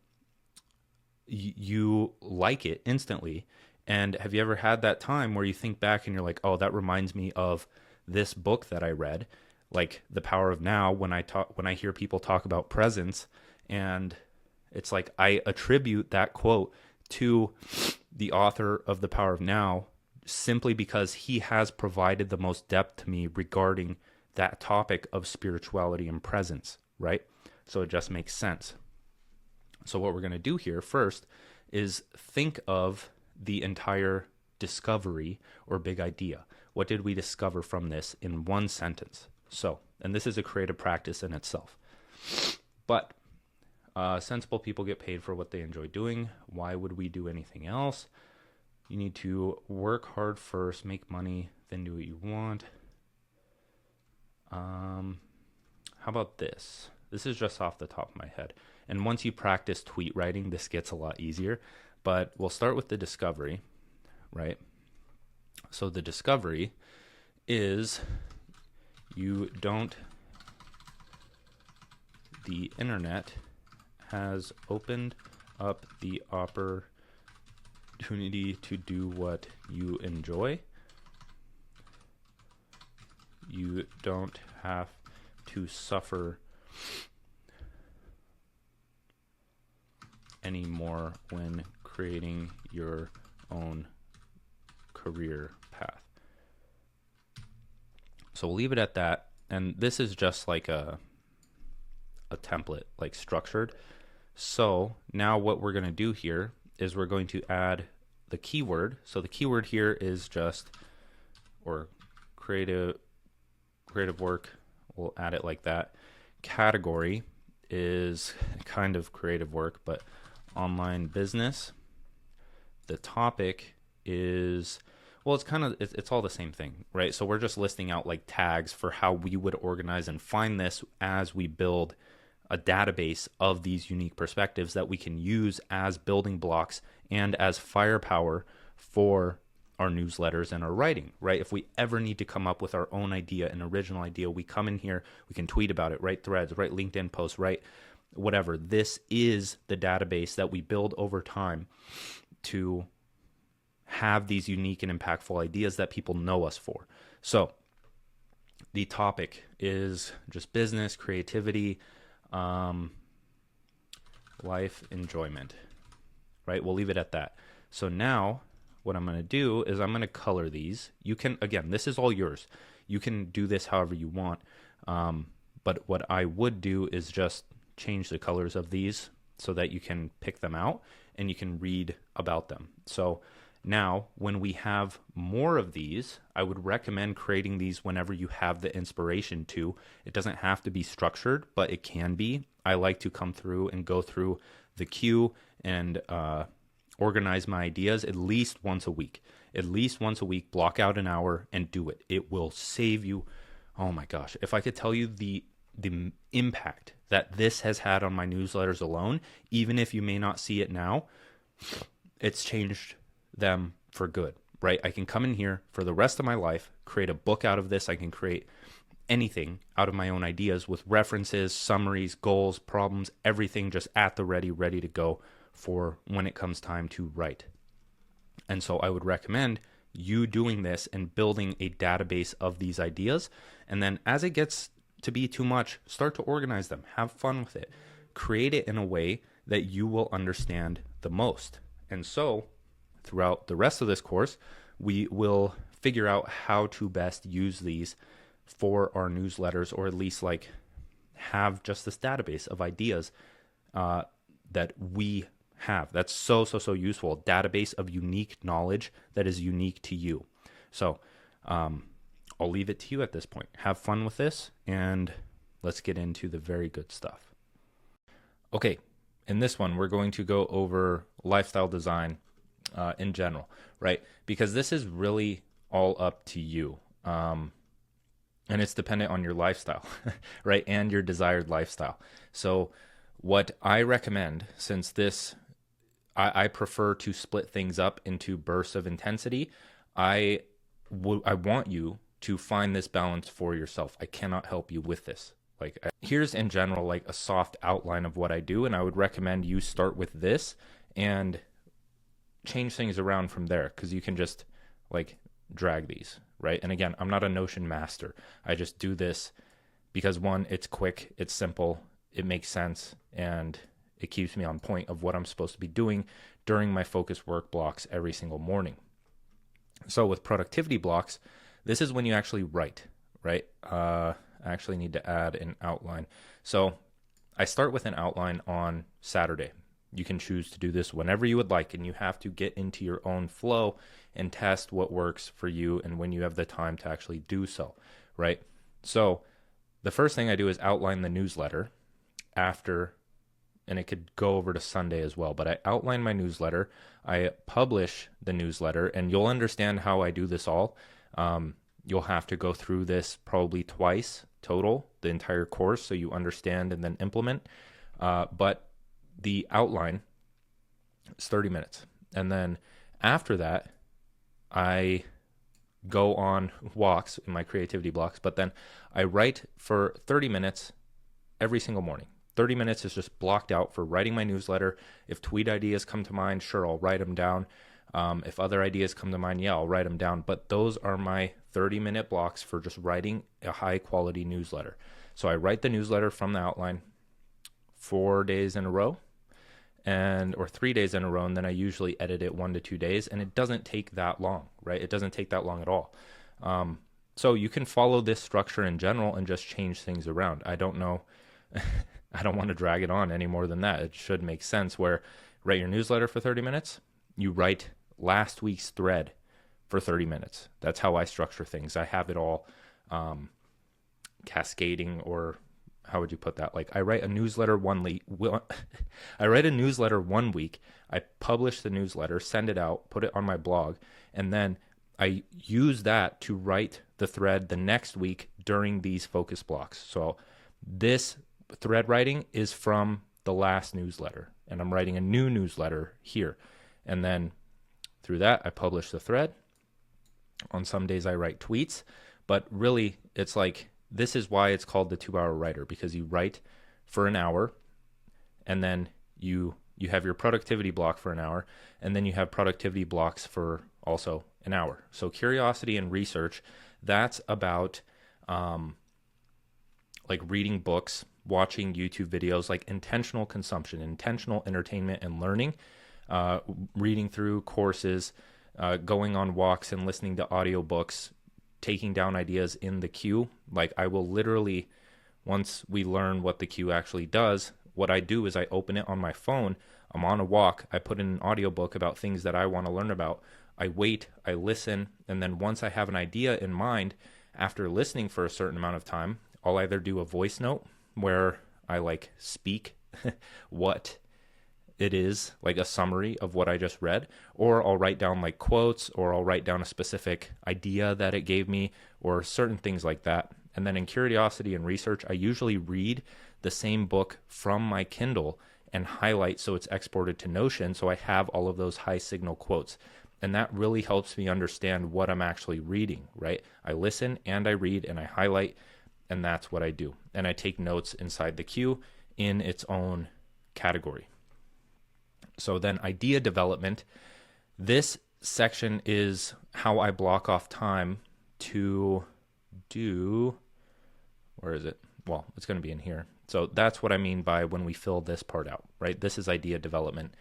you like it instantly, and have you ever had that time where you think back and you're like, oh, that reminds me of this book that I read, like The Power of Now, when I hear people talk about presence, and it's like I attribute that quote to the author of The Power of Now simply because he has provided the most depth to me regarding that topic of spirituality and presence, right? So it just makes sense. So what we're going to do here first is think of the entire discovery or big idea. What did we discover from this in 1 sentence? So, and this is a creative practice in itself. But sensible people get paid for what they enjoy doing. Why would we do anything else? You need to work hard first, make money, then do what you want. How about this? This is just off the top of my head. And once you practice tweet writing, this gets a lot easier. But we'll start with the discovery, right? So the discovery is the internet has opened up the opportunity to do what you enjoy. You don't have to suffer anymore when creating your own career path. So we'll leave it at that. And this is just like a template, like structured. So now what we're going to do here is we're going to add the keyword. So the keyword here is just, or creative work. We'll add it like that. Category is kind of creative work, but online business. The topic is, well, it's all the same thing, right? So we're just listing out like tags for how we would organize and find this as we build a database of these unique perspectives that we can use as building blocks and as firepower for our newsletters and our writing, right? If we ever need to come up with our own idea, an original idea, we come in here, we can tweet about it, write threads, write LinkedIn posts, write whatever. This is the database that we build over time to have these unique and impactful ideas that people know us for. So the topic is just business, creativity, life enjoyment, right? We'll leave it at that. So now what I'm going to do is I'm going to color these. You can, again, this is all yours. You can do this however you want. But what I would do is just change the colors of these so that you can pick them out and you can read about them. So now, when we have more of these, I would recommend creating these whenever you have the inspiration to. It doesn't have to be structured, but it can be. I like to come through and go through the queue and organize my ideas at least once a week. At least once a week, block out an hour and do it. It will save you. Oh my gosh, if I could tell you the impact that this has had on my newsletters alone, even if you may not see it now, it's changed them for good, right? I can come in here for the rest of my life, create a book out of this. I can create anything out of my own ideas with references, summaries, goals, problems, everything just at the ready to go for when it comes time to write. And so I would recommend you doing this and building a database of these ideas. And then as it gets to be too much, start to organize them. Have fun with it. Create it in a way that you will understand the most. And so throughout the rest of this course, we will figure out how to best use these for our newsletters, or at least like have just this database of ideas that we have. That's so useful. Database of unique knowledge that is unique to you. So I'll leave it to you at this point. Have fun with this, and let's get into the very good stuff. Okay, in this one, we're going to go over lifestyle design in general, right? Because this is really all up to you. And it's dependent on your lifestyle, right? And your desired lifestyle. So what I recommend, since this, I prefer to split things up into bursts of intensity. I want you to find this balance for yourself. I cannot help you with this. Here's in general, like a soft outline of what I do. And I would recommend you start with this and change things around from there, because you can just like drag these, right? And again, I'm not a Notion master. I just do this because one, it's quick, it's simple, it makes sense, and it keeps me on point of what I'm supposed to be doing during my focus work blocks every single morning. So with productivity blocks, this is when you actually write, right? I actually need to add an outline. So I start with an outline on Saturday. You can choose to do this whenever you would like, and you have to get into your own flow and test what works for you and when you have the time to actually do so, right? So the first thing I do is outline the newsletter after, and it could go over to Sunday as well, but I outline my newsletter, I publish the newsletter, and you'll understand how I do this all. You'll have to go through this probably twice total, the entire course, so you understand and then implement. But the outline is 30 minutes. And then after that, I go on walks in my creativity blocks, but then I write for 30 minutes every single morning. 30 minutes is just blocked out for writing my newsletter. If tweet ideas come to mind, sure, I'll write them down. If other ideas come to mind, yeah, I'll write them down. But those are my 30-minute blocks for just writing a high-quality newsletter. So I write the newsletter from the outline 4 days in a row, or 3 days in a row, and then I usually edit it 1 to 2 days, and it doesn't take that long, right? It doesn't take that long at all. So you can follow this structure in general and just change things around. I don't know. I don't want to drag it on any more than that. It should make sense where write your newsletter for 30 minutes. You write last week's thread for 30 minutes. That's how I structure things. I have it all cascading, or how would you put that? Like I write a newsletter one week. I write a newsletter 1 week. I publish the newsletter, send it out, put it on my blog, and then I use that to write the thread the next week during these focus blocks. So this thread writing is from the last newsletter, and I'm writing a new newsletter here. And then through that, I publish the thread. On some days I write tweets, but really it's like, this is why it's called the 2-hour writer, because you write for an hour and then you have your productivity block for an hour, and then you have productivity blocks for also an hour. So curiosity and research, that's about like reading books, watching YouTube videos, like intentional consumption, intentional entertainment and learning, reading through courses, going on walks and listening to audiobooks, taking down ideas in the queue. Like I will literally, once we learn what the queue actually does, what I do is I open it on my phone. I'm on a walk. I put in an audiobook about things that I want to learn about. I wait, I listen, and then once I have an idea in mind, after listening for a certain amount of time, I'll either do a voice note where I like speak what it is, like a summary of what I just read, or I'll write down like quotes, or I'll write down a specific idea that it gave me, or certain things like that. And then in curiosity and research, I usually read the same book from my Kindle and highlight so it's exported to Notion, so I have all of those high signal quotes. And that really helps me understand what I'm actually reading, right? I listen and I read and I highlight, and that's what I do. And I take notes inside the queue in its own category. So then idea development, this section is how I block off time to do, where is it? Well, it's going to be in here. So that's what I mean by when we fill this part out, right? This is idea development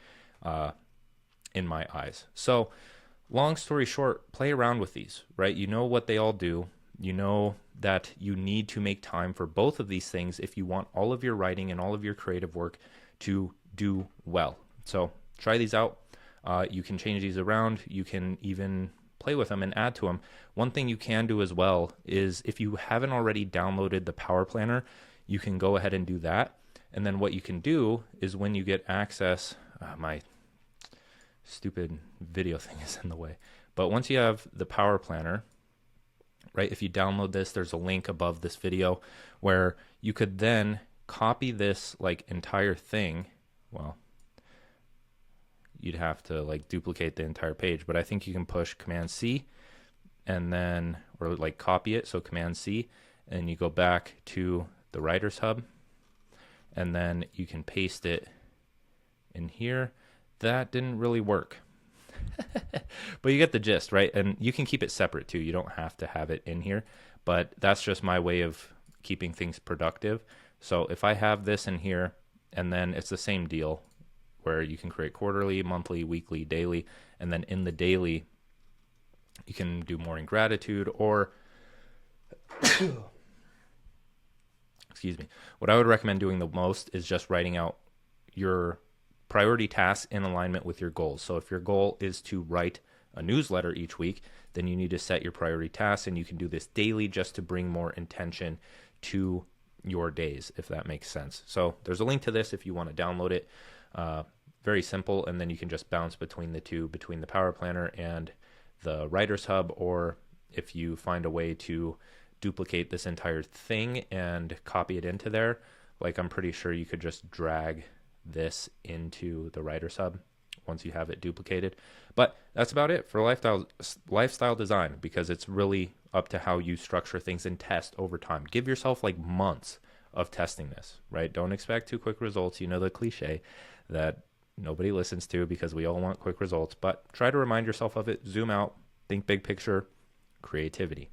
in my eyes. So long story short, play around with these, right? You know what they all do. You know that you need to make time for both of these things if you want all of your writing and all of your creative work to do well. So try these out. You can change these around. You can even play with them and add to them. One thing you can do as well is if you haven't already downloaded the Power Planner, you can go ahead and do that. And then what you can do is when you get access, my stupid video thing is in the way. But once you have the Power Planner, right, if you download this, there's a link above this video where you could then copy this like entire thing. Well, you'd have to like duplicate the entire page, but I think you can push Command C and then, or like copy it. So Command C, and you go back to the Writer's Hub, and then you can paste it in here. That didn't really work. But you get the gist, right? And you can keep it separate too. You don't have to have it in here, but that's just my way of keeping things productive. So if I have this in here, and then it's the same deal where you can create quarterly, monthly, weekly, daily, and then in the daily, you can do morning gratitude or, excuse me, what I would recommend doing the most is just writing out your priority tasks in alignment with your goals. So if your goal is to write a newsletter each week, then you need to set your priority tasks, and you can do this daily just to bring more intention to your days, if that makes sense. So there's a link to this if you want to download it. Very simple, and then you can just bounce between the two, between the Power Planner and the Writer's Hub, or if you find a way to duplicate this entire thing and copy it into there, like I'm pretty sure you could just drag this into the Writer's Hub once you have it duplicated. But that's about it for lifestyle design, because it's really up to how you structure things and test over time. Give yourself like months of testing this, right? Don't expect too quick results. You know, the cliche that nobody listens to because we all want quick results, but try to remind yourself of it. Zoom out, think big picture, creativity.